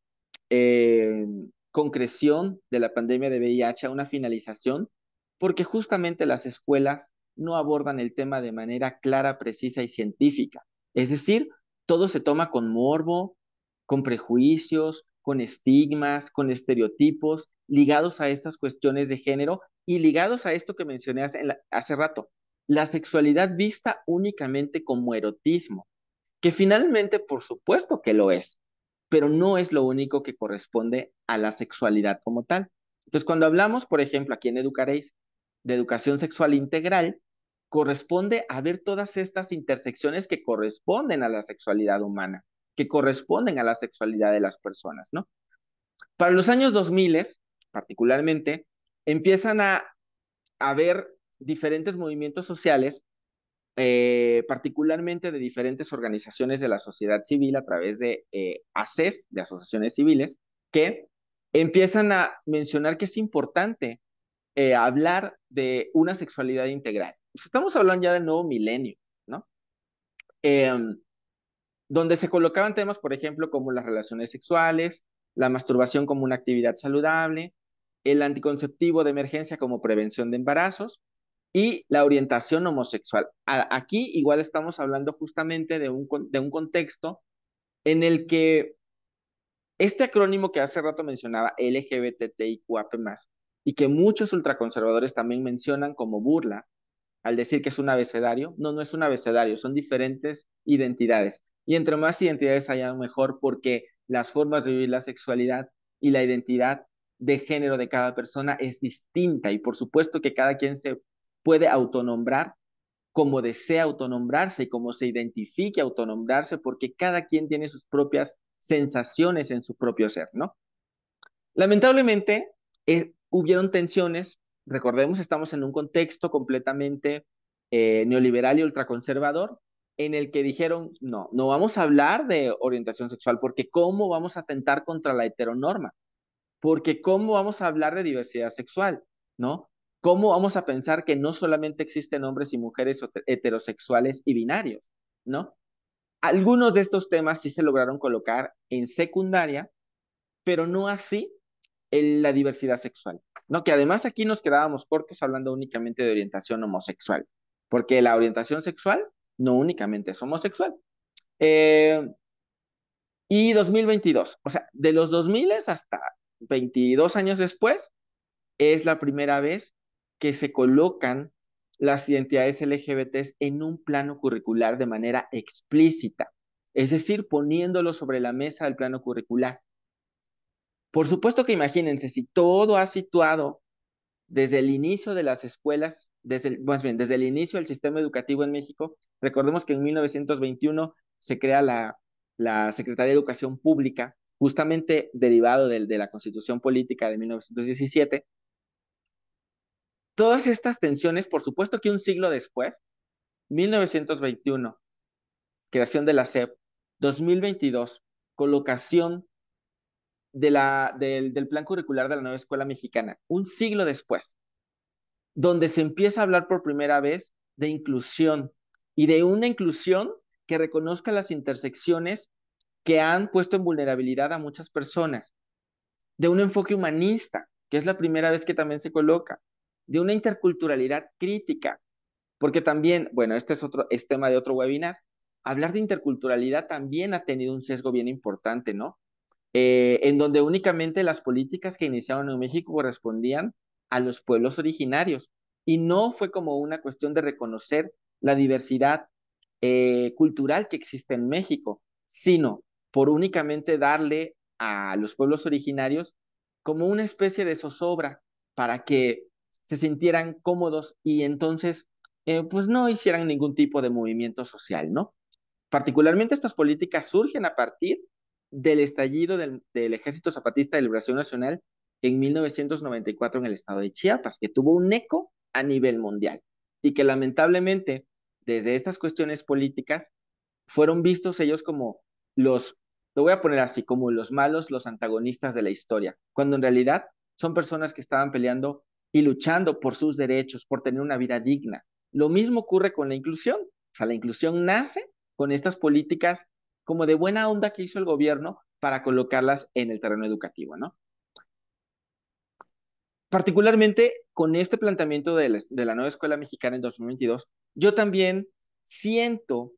eh, concreción de la pandemia de VIH, a una finalización? Porque justamente las escuelas no abordan el tema de manera clara, precisa y científica. Es decir, todo se toma con morbo, con prejuicios, con estigmas, con estereotipos ligados a estas cuestiones de género y ligados a esto que mencioné hace rato, la sexualidad vista únicamente como erotismo, que finalmente, por supuesto que lo es, pero no es lo único que corresponde a la sexualidad como tal. Entonces, cuando hablamos, por ejemplo, aquí en Educaréis, de educación sexual integral, corresponde a ver todas estas intersecciones que corresponden a la sexualidad humana, que corresponden a la sexualidad de las personas, ¿no? Para los años 2000, particularmente, empiezan a haber diferentes movimientos sociales, particularmente de diferentes organizaciones de la sociedad civil a través de ACES, de asociaciones civiles, que empiezan a mencionar que es importante hablar de una sexualidad integral. Estamos hablando ya del nuevo milenio, ¿no? Eh, donde se colocaban temas, por ejemplo, como las relaciones sexuales, la masturbación como una actividad saludable, el anticonceptivo de emergencia como prevención de embarazos y la orientación homosexual. Aquí igual estamos hablando justamente de un contexto en el que Este acrónimo que hace rato mencionaba, LGBTIQAP+, y que muchos ultraconservadores también mencionan como burla, al decir que es un abecedario. No, no es un abecedario, son diferentes identidades. Y entre más identidades haya, mejor, porque las formas de vivir la sexualidad y la identidad de género de cada persona es distinta. Y por supuesto que cada quien se puede autonombrar como desea autonombrarse y como se identifique autonombrarse, porque cada quien tiene sus propias sensaciones en su propio ser, ¿no? Lamentablemente, hubieron tensiones. Recordemos, estamos en un contexto completamente neoliberal y ultraconservador, en el que dijeron, no, no vamos a hablar de orientación sexual, porque ¿cómo vamos a atentar contra la heteronorma? Porque ¿cómo vamos a hablar de diversidad sexual? ¿No? ¿Cómo vamos a pensar que no solamente existen hombres y mujeres heterosexuales y binarios? ¿No? Algunos de estos temas sí se lograron colocar en secundaria, pero no así en la diversidad sexual, ¿no? Que además aquí nos quedábamos cortos hablando únicamente de orientación homosexual, porque la orientación sexual no únicamente es homosexual. Eh, y 2022, o sea, de los 2000 hasta 22 años después, es la primera vez que se colocan las identidades LGBTs en un plano curricular de manera explícita, es decir, poniéndolo sobre la mesa del plano curricular. Por supuesto que imagínense, si todo ha situado desde el inicio de las escuelas, más bien, desde el inicio del sistema educativo en México, recordemos que en 1921 se crea la Secretaría de Educación Pública, justamente derivado de la Constitución Política de 1917. Todas estas tensiones, por supuesto que un siglo después, 1921, creación de la SEP, 2022, colocación del plan curricular de la nueva escuela mexicana, un siglo después, donde se empieza a hablar por primera vez de inclusión y de una inclusión que reconozca las intersecciones que han puesto en vulnerabilidad a muchas personas, de un enfoque humanista, que es la primera vez que también se coloca, de una interculturalidad crítica, porque también, bueno, es tema de otro webinar, hablar de interculturalidad también ha tenido un sesgo bien importante, ¿no? En donde únicamente las políticas que iniciaron en México correspondían a los pueblos originarios y no fue como una cuestión de reconocer la diversidad cultural que existe en México, sino por únicamente darle a los pueblos originarios como una especie de zozobra para que se sintieran cómodos y entonces pues no hicieran ningún tipo de movimiento social, ¿no? Particularmente estas políticas surgen a partir del estallido del Ejército Zapatista de Liberación Nacional en 1994 en el estado de Chiapas, que tuvo un eco a nivel mundial y que lamentablemente desde estas cuestiones políticas fueron vistos ellos como los, lo voy a poner así, como los malos, los antagonistas de la historia, cuando en realidad son personas que estaban peleando y luchando por sus derechos, por tener una vida digna. Lo mismo ocurre con la inclusión. O sea, la inclusión nace con estas políticas como de buena onda que hizo el gobierno para colocarlas en el terreno educativo, ¿no? Particularmente con este planteamiento de la nueva escuela mexicana en 2022, yo también siento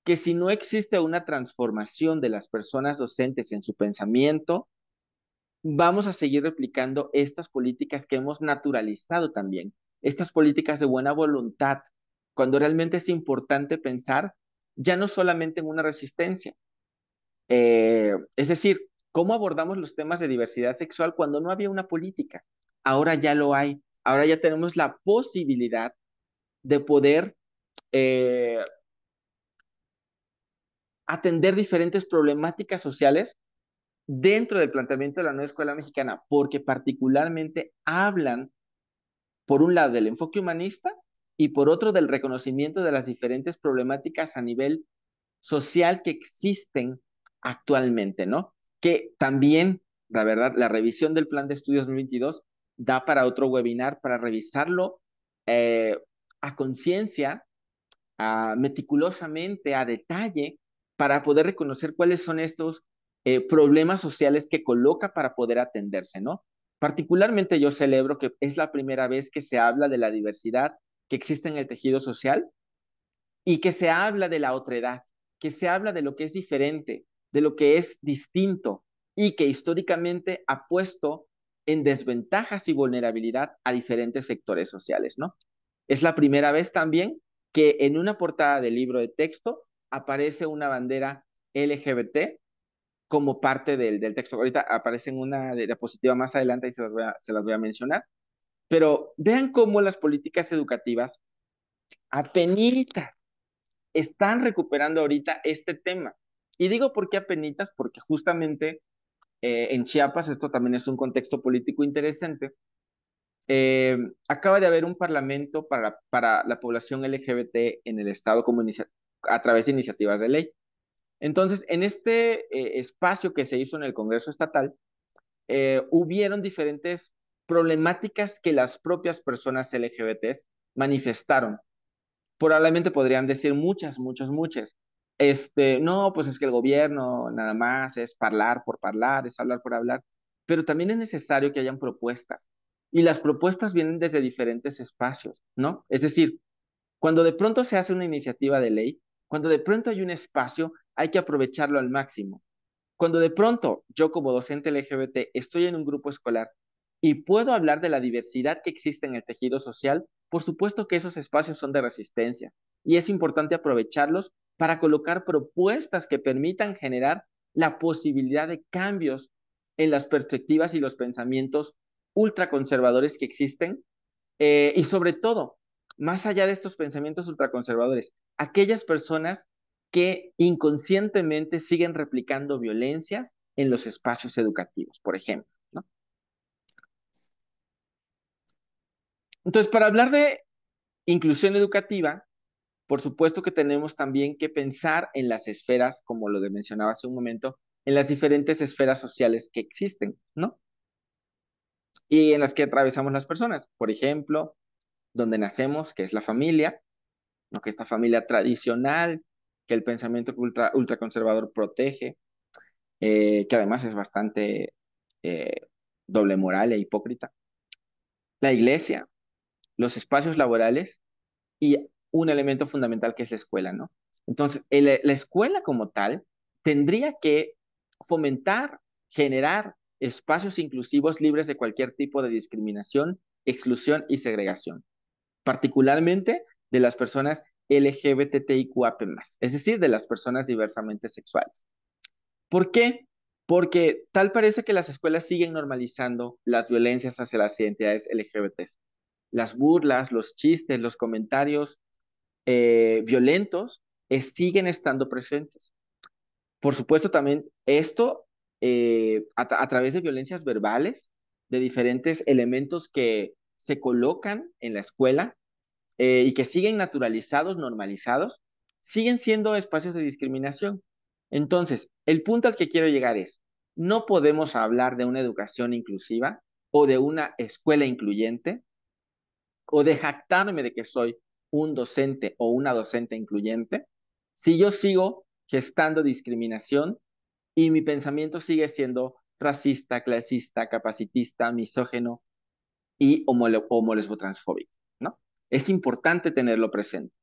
que si no existe una transformación de las personas docentes en su pensamiento, vamos a seguir replicando estas políticas que hemos naturalizado también, estas políticas de buena voluntad, cuando realmente es importante pensar ya no solamente en una resistencia, es decir, cómo abordamos los temas de diversidad sexual cuando no había una política. Ahora ya lo hay. Ahora ya tenemos la posibilidad de poder eh, atender diferentes problemáticas sociales dentro del planteamiento de la nueva escuela mexicana, porque particularmente hablan, por un lado, del enfoque humanista y por otro, del reconocimiento de las diferentes problemáticas a nivel social que existen actualmente, ¿no? Que también, la verdad, la revisión del Plan de Estudios 2022 da para otro webinar para revisarlo eh, a conciencia, meticulosamente, a detalle, para poder reconocer cuáles son estos problemas sociales que coloca para poder atenderse, ¿no? Particularmente yo celebro que es la primera vez que se habla de la diversidad que existe en el tejido social y que se habla de la otredad, que se habla de lo que es diferente, de lo que es distinto. y que históricamente ha puesto en desventajas y vulnerabilidad a diferentes sectores sociales, ¿no? Es la primera vez también que en una portada del libro de texto aparece una bandera LGBT como parte del texto. Ahorita aparece en una diapositiva más adelante y se las voy a mencionar. Pero vean cómo las políticas educativas apenitas están recuperando ahorita este tema. Y digo por qué apenitas, porque justamente en Chiapas, esto también es un contexto político interesante, acaba de haber un parlamento para la población LGBT en el estado como a través de iniciativas de ley. Entonces, en este espacio que se hizo en el Congreso Estatal, hubieron diferentes problemáticas que las propias personas LGBTs manifestaron. Probablemente podrían decir muchas. No, pues es que el gobierno nada más es hablar por hablar, es hablar por hablar, pero también es necesario que hayan propuestas. Y las propuestas vienen desde diferentes espacios, ¿no? Es decir, cuando de pronto se hace una iniciativa de ley, cuando de pronto hay un espacio, hay que aprovecharlo al máximo. Cuando de pronto yo como docente LGBT estoy en un grupo escolar y puedo hablar de la diversidad que existe en el tejido social, por supuesto que esos espacios son de resistencia y es importante aprovecharlos para colocar propuestas que permitan generar la posibilidad de cambios en las perspectivas y los pensamientos ultraconservadores que existen y sobre todo, más allá de estos pensamientos ultraconservadores, aquellas personas que inconscientemente siguen replicando violencias en los espacios educativos, por ejemplo, ¿no? Entonces, para hablar de inclusión educativa, por supuesto que tenemos también que pensar en las esferas, como lo mencionaba hace un momento, en las diferentes esferas sociales que existen, ¿no? Y en las que atravesamos las personas. Por ejemplo, donde nacemos, que es la familia, ¿no? Que esta familia tradicional, que el pensamiento ultraconservador protege, que además es bastante eh, doble moral e hipócrita. La iglesia, los espacios laborales y un elemento fundamental que es la escuela, ¿no? Entonces, la escuela como tal tendría que fomentar, generar espacios inclusivos libres de cualquier tipo de discriminación, exclusión y segregación, particularmente de las personas LGBTIQAP+, es decir, de las personas diversamente sexuales. ¿Por qué? Porque tal parece que las escuelas siguen normalizando las violencias hacia las identidades LGBTs. Las burlas, los chistes, los comentarios violentos siguen estando presentes. Por supuesto, también esto a través de violencias verbales, de diferentes elementos que se colocan en la escuela y que siguen naturalizados, normalizados, siguen siendo espacios de discriminación. Entonces, el punto al que quiero llegar es, no podemos hablar de una educación inclusiva o de una escuela incluyente o de jactarme de que soy un docente o una docente incluyente si yo sigo gestando discriminación y mi pensamiento sigue siendo racista, clasista, capacitista, misógeno y homolesbotransfóbico, ¿no? Es importante tenerlo presente.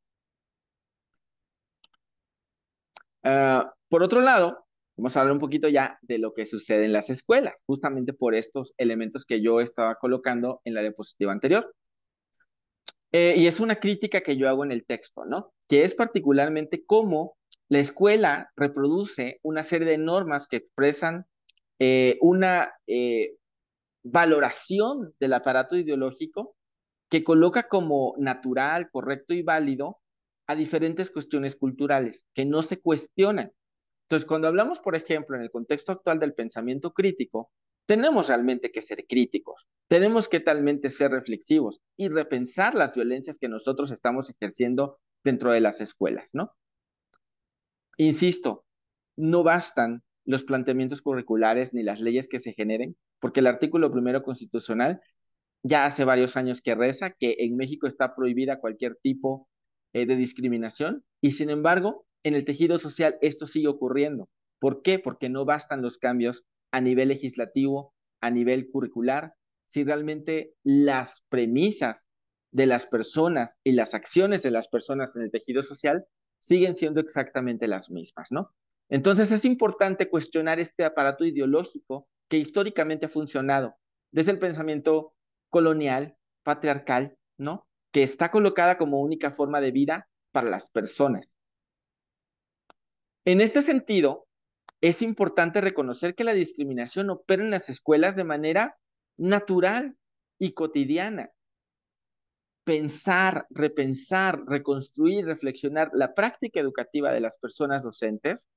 Por otro lado, vamos a hablar un poquito ya de lo que sucede en las escuelas, justamente por estos elementos que yo estaba colocando en la diapositiva anterior. Y es una crítica que yo hago en el texto, ¿no? Que es particularmente cómo la escuela reproduce una serie de normas que expresan una valoración del aparato ideológico que coloca como natural, correcto y válido a diferentes cuestiones culturales que no se cuestionan. Entonces, cuando hablamos, por ejemplo, en el contexto actual del pensamiento crítico, tenemos realmente que ser críticos, tenemos que realmente ser reflexivos y repensar las violencias que nosotros estamos ejerciendo dentro de las escuelas, ¿no? Insisto, no bastan los planteamientos curriculares ni las leyes que se generen, porque el artículo primero constitucional ya hace varios años que reza que en México está prohibida cualquier tipo de discriminación y sin embargo, en el tejido social esto sigue ocurriendo. ¿Por qué? Porque no bastan los cambios a nivel legislativo, a nivel curricular, si realmente las premisas de las personas y las acciones de las personas en el tejido social siguen siendo exactamente las mismas, ¿no? Entonces es importante cuestionar este aparato ideológico que históricamente ha funcionado desde el pensamiento colonial, patriarcal, ¿no? Que está colocada como única forma de vida para las personas. En este sentido, es importante reconocer que la discriminación opera en las escuelas de manera natural y cotidiana. Pensar, repensar, reconstruir, reflexionar la práctica educativa de las personas docentes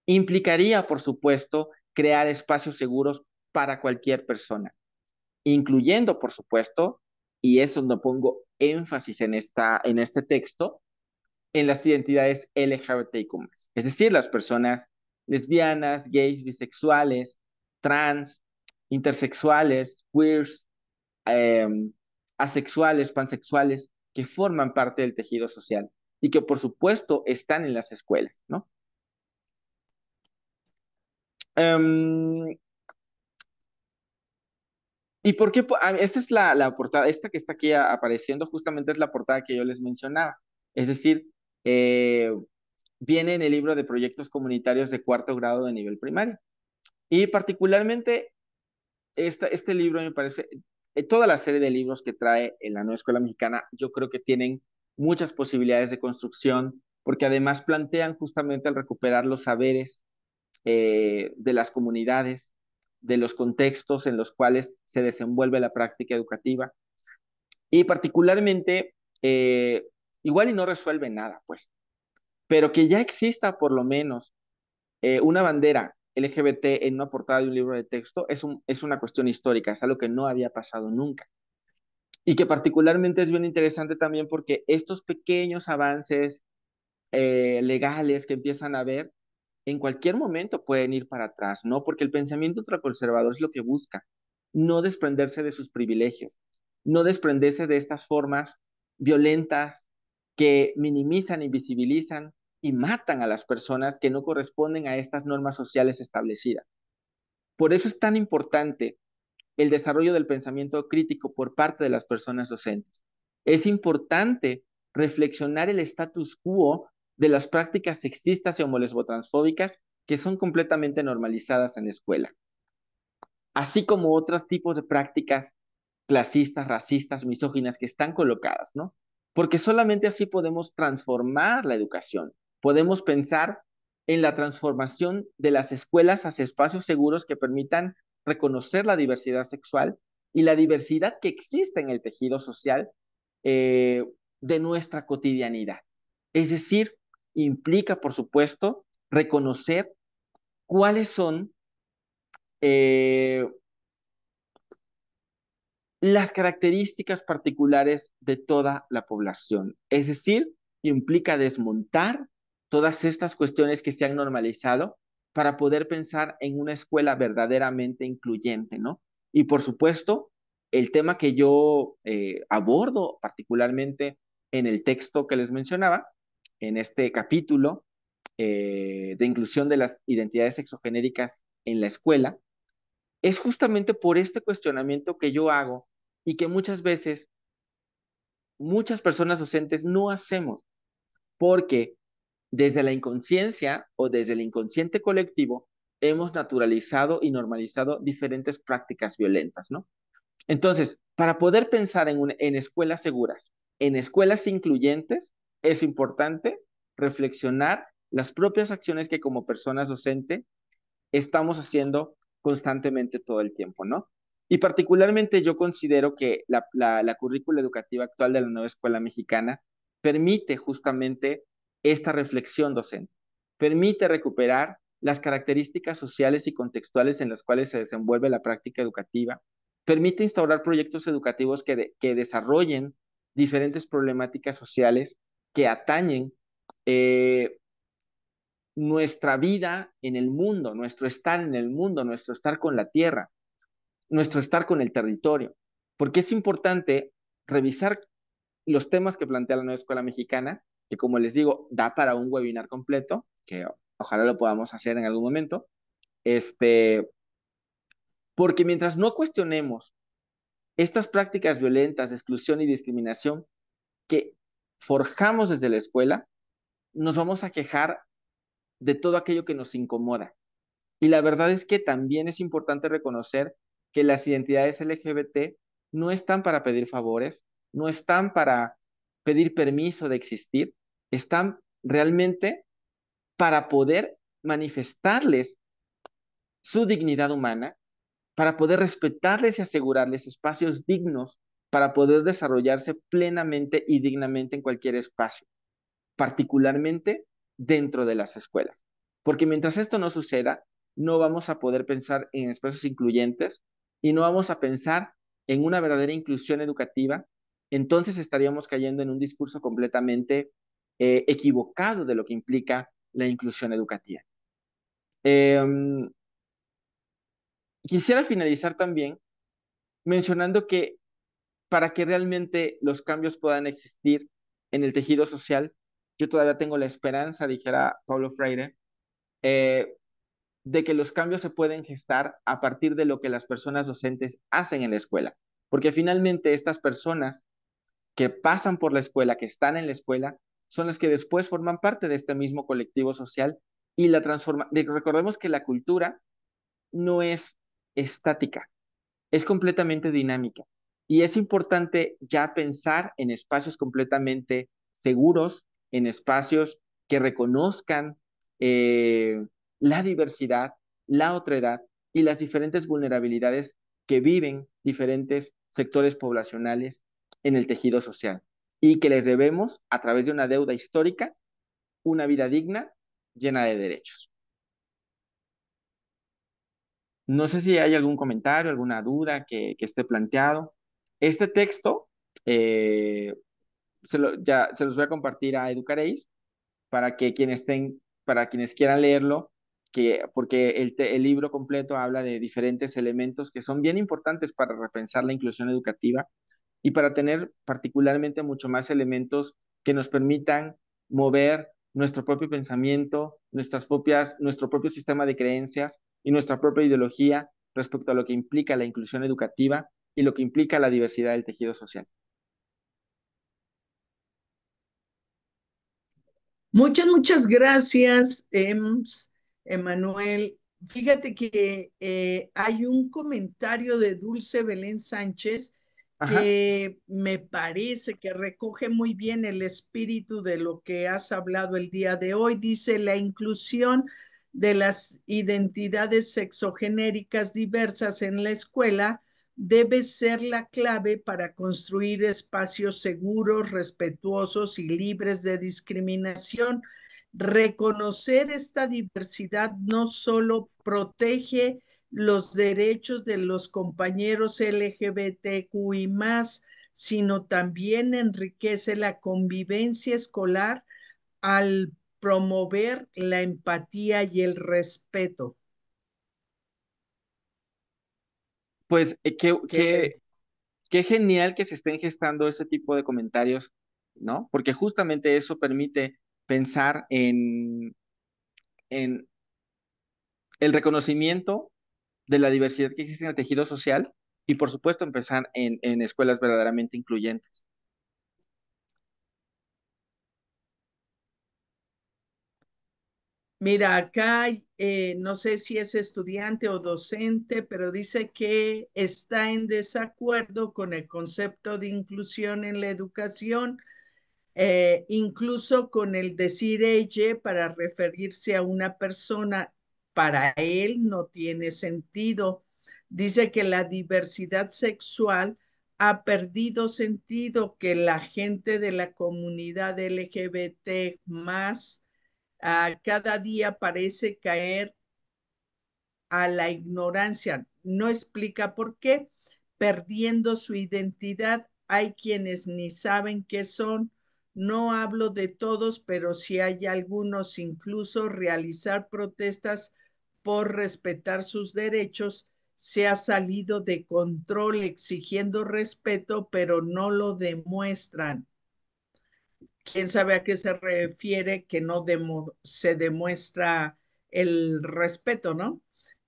implicaría, por supuesto, crear espacios seguros para cualquier persona, incluyendo, por supuesto, y eso no pongo énfasis en este texto, en las identidades LGBTIQ+, es decir, las personas lesbianas, gays, bisexuales, trans, intersexuales, queers, eh, asexuales, pansexuales, que forman parte del tejido social y que por supuesto están en las escuelas, ¿no? Um, ¿Y por qué? Esta es la portada, esta que está aquí apareciendo justamente es la portada que yo les mencionaba. Es decir, eh, viene en el libro de proyectos comunitarios de cuarto grado de nivel primario. Y particularmente este libro me parece, toda la serie de libros que trae en la nueva escuela mexicana, yo creo que tienen muchas posibilidades de construcción, porque además plantean justamente el recuperar los saberes de las comunidades, de los contextos en los cuales se desenvuelve la práctica educativa. Y particularmente, igual y no resuelve nada, pues, pero que ya exista por lo menos una bandera LGBT en una portada de un libro de texto es una cuestión histórica, es algo que no había pasado nunca. Y que particularmente es bien interesante también porque estos pequeños avances legales que empiezan a ver, en cualquier momento pueden ir para atrás, ¿no? Porque el pensamiento ultraconservador es lo que busca, no desprenderse de sus privilegios, no desprenderse de estas formas violentas que minimizan, invisibilizan y matan a las personas que no corresponden a estas normas sociales establecidas. Por eso es tan importante el desarrollo del pensamiento crítico por parte de las personas docentes. Es importante reflexionar el status quo de las prácticas sexistas y homolesbotransfóbicas que son completamente normalizadas en la escuela, así como otros tipos de prácticas clasistas, racistas, misóginas que están colocadas, ¿no? Porque solamente así podemos transformar la educación. Podemos pensar en la transformación de las escuelas hacia espacios seguros que permitan reconocer la diversidad sexual y la diversidad que existe en el tejido social eh, de nuestra cotidianidad. Es decir, implica, por supuesto, reconocer cuáles son eh, las características particulares de toda la población. Es decir, implica desmontar todas estas cuestiones que se han normalizado para poder pensar en una escuela verdaderamente incluyente, ¿no? Y por supuesto, el tema que yo abordo particularmente en el texto que les mencionaba, en este capítulo de inclusión de las identidades sexogenéricas en la escuela, es justamente por este cuestionamiento que yo hago y que muchas veces muchas personas docentes no hacemos, porque desde la inconsciencia o desde el inconsciente colectivo hemos naturalizado y normalizado diferentes prácticas violentas, ¿no? Entonces, para poder pensar en escuelas seguras, en escuelas incluyentes, es importante reflexionar las propias acciones que como personas docentes estamos haciendo constantemente todo el tiempo, ¿no? Y particularmente yo considero que la currícula educativa actual de la nueva escuela mexicana permite justamente esta reflexión docente, permite recuperar las características sociales y contextuales en las cuales se desenvuelve la práctica educativa, permite instaurar proyectos educativos que desarrollen diferentes problemáticas sociales que atañen eh, nuestra vida en el mundo, nuestro estar en el mundo, nuestro estar con la tierra, nuestro estar con el territorio. Porque es importante revisar los temas que plantea la nueva escuela mexicana, que como les digo, da para un webinar completo, que ojalá lo podamos hacer en algún momento, este, porque mientras no cuestionemos estas prácticas violentas de exclusión y discriminación que forjamos desde la escuela, nos vamos a quejar de todo aquello que nos incomoda. Y la verdad es que también es importante reconocer que las identidades LGBT no están para pedir favores, no están para pedir permiso de existir, están realmente para poder manifestarles su dignidad humana, para poder respetarles y asegurarles espacios dignos para poder desarrollarse plenamente y dignamente en cualquier espacio, particularmente dentro de las escuelas. Porque mientras esto no suceda, no vamos a poder pensar en espacios incluyentes y no vamos a pensar en una verdadera inclusión educativa, entonces estaríamos cayendo en un discurso completamente equivocado de lo que implica la inclusión educativa. Eh, Quisiera finalizar también mencionando que para que realmente los cambios puedan existir en el tejido social, yo todavía tengo la esperanza, dijera Paulo Freire, eh, de que los cambios se pueden gestar a partir de lo que las personas docentes hacen en la escuela. Porque finalmente estas personas que pasan por la escuela, que están en la escuela, son las que después forman parte de este mismo colectivo social y la transforman. Recordemos que la cultura no es estática, es completamente dinámica. Y es importante ya pensar en espacios completamente seguros, en espacios que reconozcan eh, la diversidad, la otredad y las diferentes vulnerabilidades que viven diferentes sectores poblacionales en el tejido social. Y que les debemos, a través de una deuda histórica, una vida digna, llena de derechos. No sé si hay algún comentario, alguna duda que esté planteado. Este texto eh, ya se los voy a compartir a Educaréis para que para quienes quieran leerlo, porque el libro completo habla de diferentes elementos que son bien importantes para repensar la inclusión educativa y para tener particularmente mucho más elementos que nos permitan mover nuestro propio pensamiento, nuestro propio sistema de creencias y nuestra propia ideología respecto a lo que implica la inclusión educativa y lo que implica la diversidad del tejido social. Muchas gracias, Emanuel. Fíjate que hay un comentario de Dulce Belén Sánchez Ajá. que me parece que recoge muy bien el espíritu de lo que has hablado el día de hoy. Dice, la inclusión de las identidades sexogenéricas diversas en la escuela debe ser la clave para construir espacios seguros, respetuosos y libres de discriminación. Reconocer esta diversidad no solo protege los derechos de los compañeros LGBTQI más, sino también enriquece la convivencia escolar al promover la empatía y el respeto. Pues Que qué genial que se estén gestando ese tipo de comentarios, ¿no? Porque justamente eso permite pensar en el reconocimiento de la diversidad que existe en el tejido social y, por supuesto, empezar en escuelas verdaderamente incluyentes. Mira, acá no sé si es estudiante o docente, pero dice que está en desacuerdo con el concepto de inclusión en la educación, incluso con el decir ella para referirse a una persona, para él no tiene sentido. Dice que la diversidad sexual ha perdido sentido, que la gente de la comunidad LGBT más cada día parece caer a la ignorancia. No explica por qué, perdiendo su identidad. Hay quienes ni saben qué son. No hablo de todos, pero sí hay algunos, incluso realizar protestas por respetar sus derechos se ha salido de control exigiendo respeto, pero no lo demuestran. ¿Quién sabe a qué se refiere que no se demuestra el respeto, ¿no?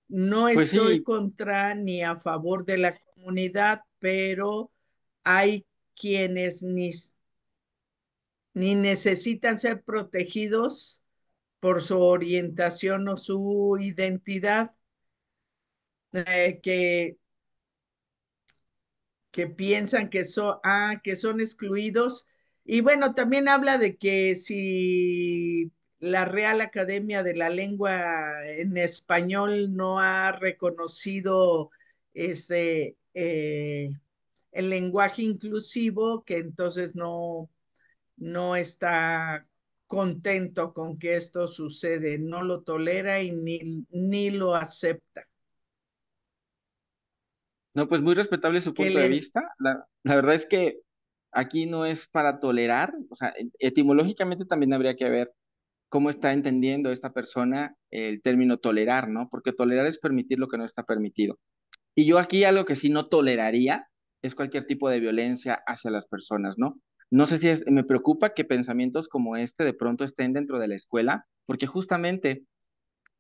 No Pues estoy sí, contra ni a favor de la comunidad, pero hay quienes ni necesitan ser protegidos por su orientación o su identidad, eh, que, que piensan que son excluidos. Y bueno, también habla de que si la Real Academia de la Lengua en Español no ha reconocido ese, el lenguaje inclusivo, que entonces no está contento con que esto sucede, no lo tolera y ni lo acepta. No, pues muy respetable su Que punto de le, vista. La verdad es que aquí no es para tolerar, o sea, etimológicamente también habría que ver cómo está entendiendo esta persona el término tolerar, ¿no? Porque tolerar es permitir lo que no está permitido. Y yo aquí algo que sí no toleraría es cualquier tipo de violencia hacia las personas, ¿no? No sé si es, me preocupa que pensamientos como este de pronto estén dentro de la escuela, porque justamente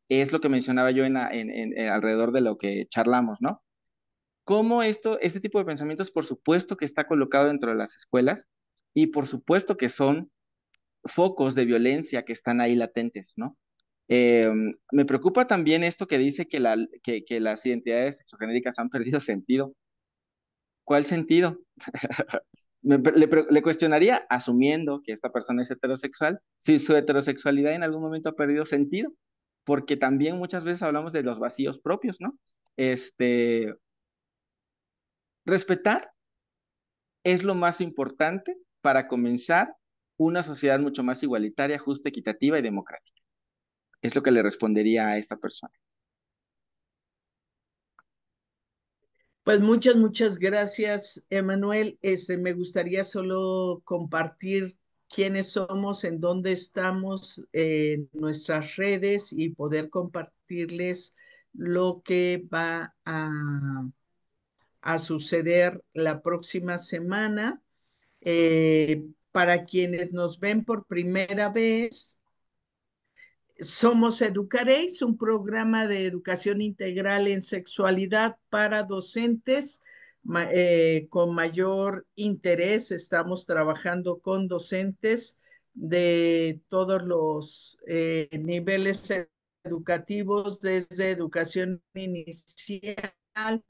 es lo que mencionaba yo alrededor de lo que charlamos, ¿no? Cómo este tipo de pensamientos, por supuesto que está colocado dentro de las escuelas y por supuesto que son focos de violencia que están ahí latentes, ¿no? Eh, Me preocupa también esto que dice que las identidades sexogenéricas han perdido sentido. ¿Cuál sentido? Le cuestionaría, asumiendo que esta persona es heterosexual, si su heterosexualidad en algún momento ha perdido sentido, porque también muchas veces hablamos de los vacíos propios, ¿no? Este, respetar es lo más importante para comenzar una sociedad mucho más igualitaria, justa, equitativa y democrática. Es lo que le respondería a esta persona. pues muchas gracias, Emanuel. Me gustaría solo compartir quiénes somos, en dónde estamos, en nuestras redes y poder compartirles lo que va a suceder la próxima semana. Para quienes nos ven por primera vez, somos Educaréis, un programa de educación integral en sexualidad para docentes con mayor interés. Estamos trabajando con docentes de todos los niveles educativos, desde educación inicial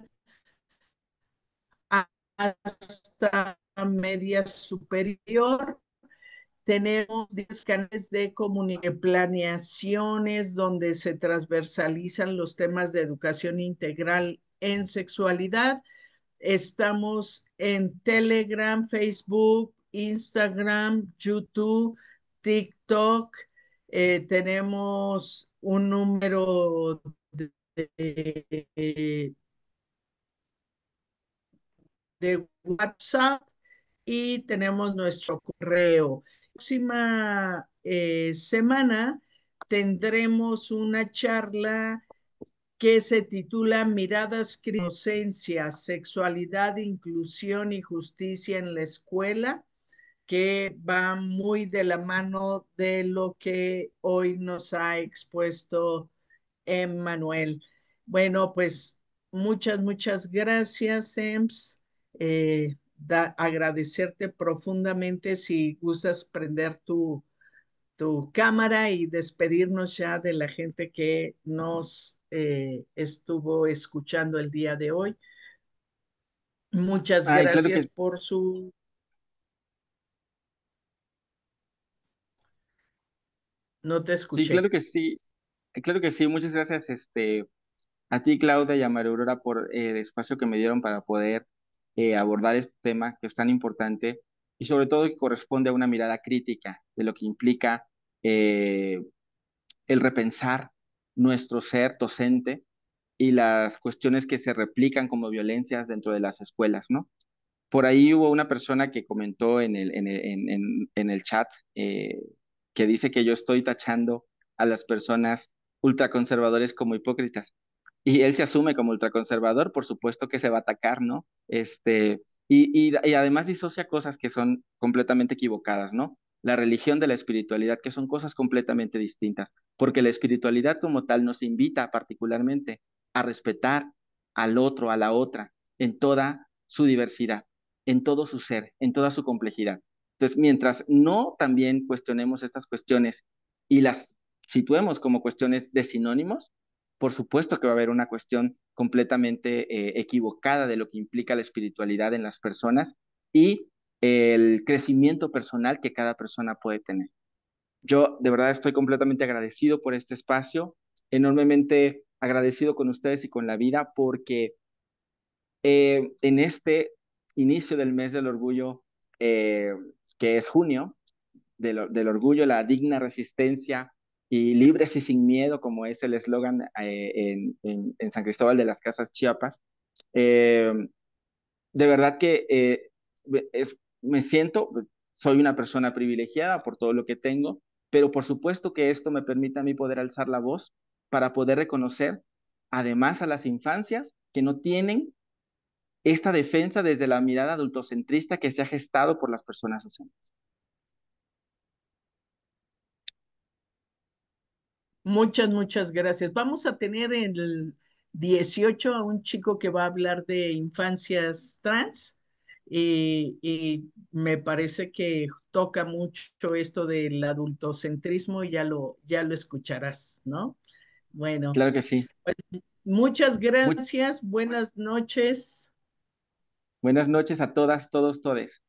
hasta media superior. Tenemos 10 canales de planeaciones donde se transversalizan los temas de educación integral en sexualidad. Estamos en Telegram, Facebook, Instagram, YouTube, TikTok. Tenemos un número de, de WhatsApp y tenemos nuestro correo. La próxima semana tendremos una charla que se titula Miradas, Inocencia, Sexualidad, Inclusión y Justicia en la Escuela, que va muy de la mano de lo que hoy nos ha expuesto Emmanuel. Bueno, pues muchas gracias, Ems. Agradecerte profundamente si gustas prender tu cámara y despedirnos ya de la gente que nos estuvo escuchando el día de hoy. Muchas Ay, claro gracias que por su... No te sí, escuché. claro que sí. Muchas gracias, a ti, Claudia, y a María Aurora por el espacio que me dieron para poder abordar este tema que es tan importante y sobre todo que corresponde a una mirada crítica de lo que implica eh, el repensar nuestro ser docente y las cuestiones que se replican como violencias dentro de las escuelas, ¿no? Por ahí hubo una persona que comentó en el chat que dice que yo estoy tachando a las personas ultraconservadores como hipócritas. Y él se asume como ultraconservador, por supuesto que se va a atacar, ¿no? Y además disocia cosas que son completamente equivocadas, ¿no? La religión de la espiritualidad, que son cosas completamente distintas, porque la espiritualidad como tal nos invita particularmente a respetar al otro, a la otra, en toda su diversidad, en todo su ser, en toda su complejidad. Entonces, mientras no también cuestionemos estas cuestiones y las situemos como cuestiones de sinónimos, por supuesto que va a haber una cuestión completamente equivocada de lo que implica la espiritualidad en las personas y el crecimiento personal que cada persona puede tener. Yo de verdad estoy completamente agradecido por este espacio, enormemente agradecido con ustedes y con la vida porque en este inicio del mes del orgullo, eh, que es junio, del orgullo, la digna resistencia y libres y sin miedo, como es el eslogan en San Cristóbal de las Casas Chiapas, eh, de verdad que me siento, soy una persona privilegiada por todo lo que tengo, pero por supuesto que esto me permite a mí poder alzar la voz para poder reconocer además a las infancias que no tienen esta defensa desde la mirada adultocentrista que se ha gestado por las personas docentes. Muchas, muchas gracias. Vamos a tener en el 18 a un chico que va a hablar de infancias trans y me parece que toca mucho esto del adultocentrismo, ya lo escucharás, ¿no? Bueno, Claro que sí. pues muchas Muy gracias, buenas noches. buenas noches a todas, todos, todes.